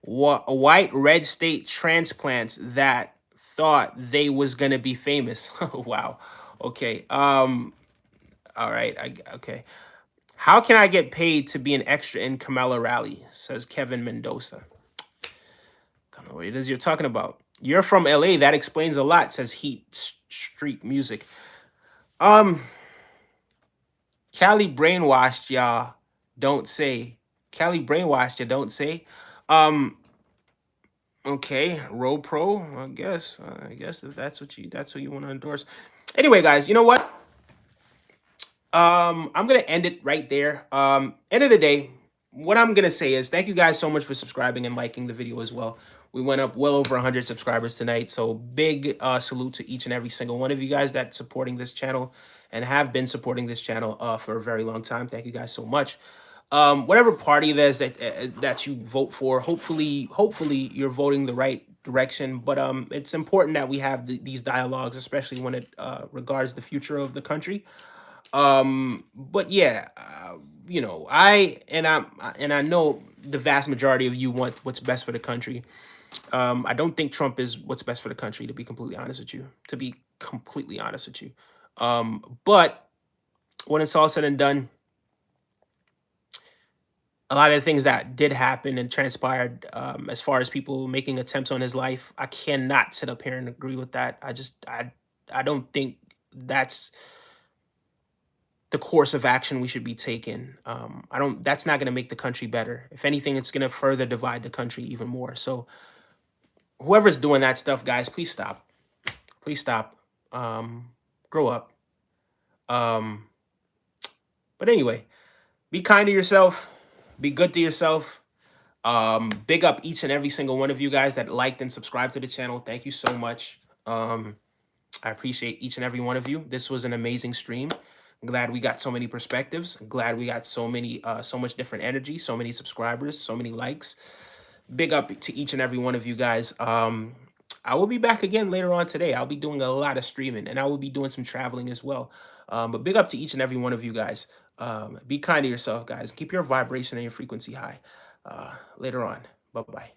White red state transplants that thought they was gonna be famous. Wow. Okay. All right. Okay. How can I get paid to be an extra in Kamala rally? Says Kevin Mendoza. Don't know what it is you're talking about. You're from LA. That explains a lot. Says Heat Street Music. Cali brainwashed y'all. Don't say. Cali brainwashed you. Don't say. Um. Okay, Row Pro. I guess. I guess if that's what you want to endorse. Anyway, guys, you know what? I'm gonna end it right there. End of the day, what I'm gonna say is thank you guys so much for subscribing and liking the video as well. We went up well over 100 subscribers tonight, so big salute to each and every single one of you guys that's supporting this channel and have been supporting this channel for a very long time. Thank you guys so much. Whatever party there's that you vote for, hopefully you're voting the right direction. But it's important that we have these dialogues, especially when it regards the future of the country. But yeah, I know the vast majority of you want what's best for the country. I don't think Trump is what's best for the country, to be completely honest with you. But when it's all said and done, a lot of the things that did happen and transpired, as far as people making attempts on his life, I cannot sit up here and agree with that. I don't think that's the course of action we should be taking. That's not going to make the country better. If anything, it's going to further divide the country even more. So whoever's doing that stuff, guys, please stop. Please stop. Grow up. But anyway, be kind to yourself. Be good to yourself. Big up each and every single one of you guys that liked and subscribed to the channel. Thank you so much. I appreciate each and every one of you. This was an amazing stream. I'm glad we got so many perspectives. I'm glad we got so much different energy, so many subscribers, so many likes. Big up to each and every one of you guys. I will be back again later on today. I'll be doing a lot of streaming, and I will be doing some traveling as well. But big up to each and every one of you guys. Be kind to yourself, guys. Keep your vibration and your frequency high. Later on. Bye bye.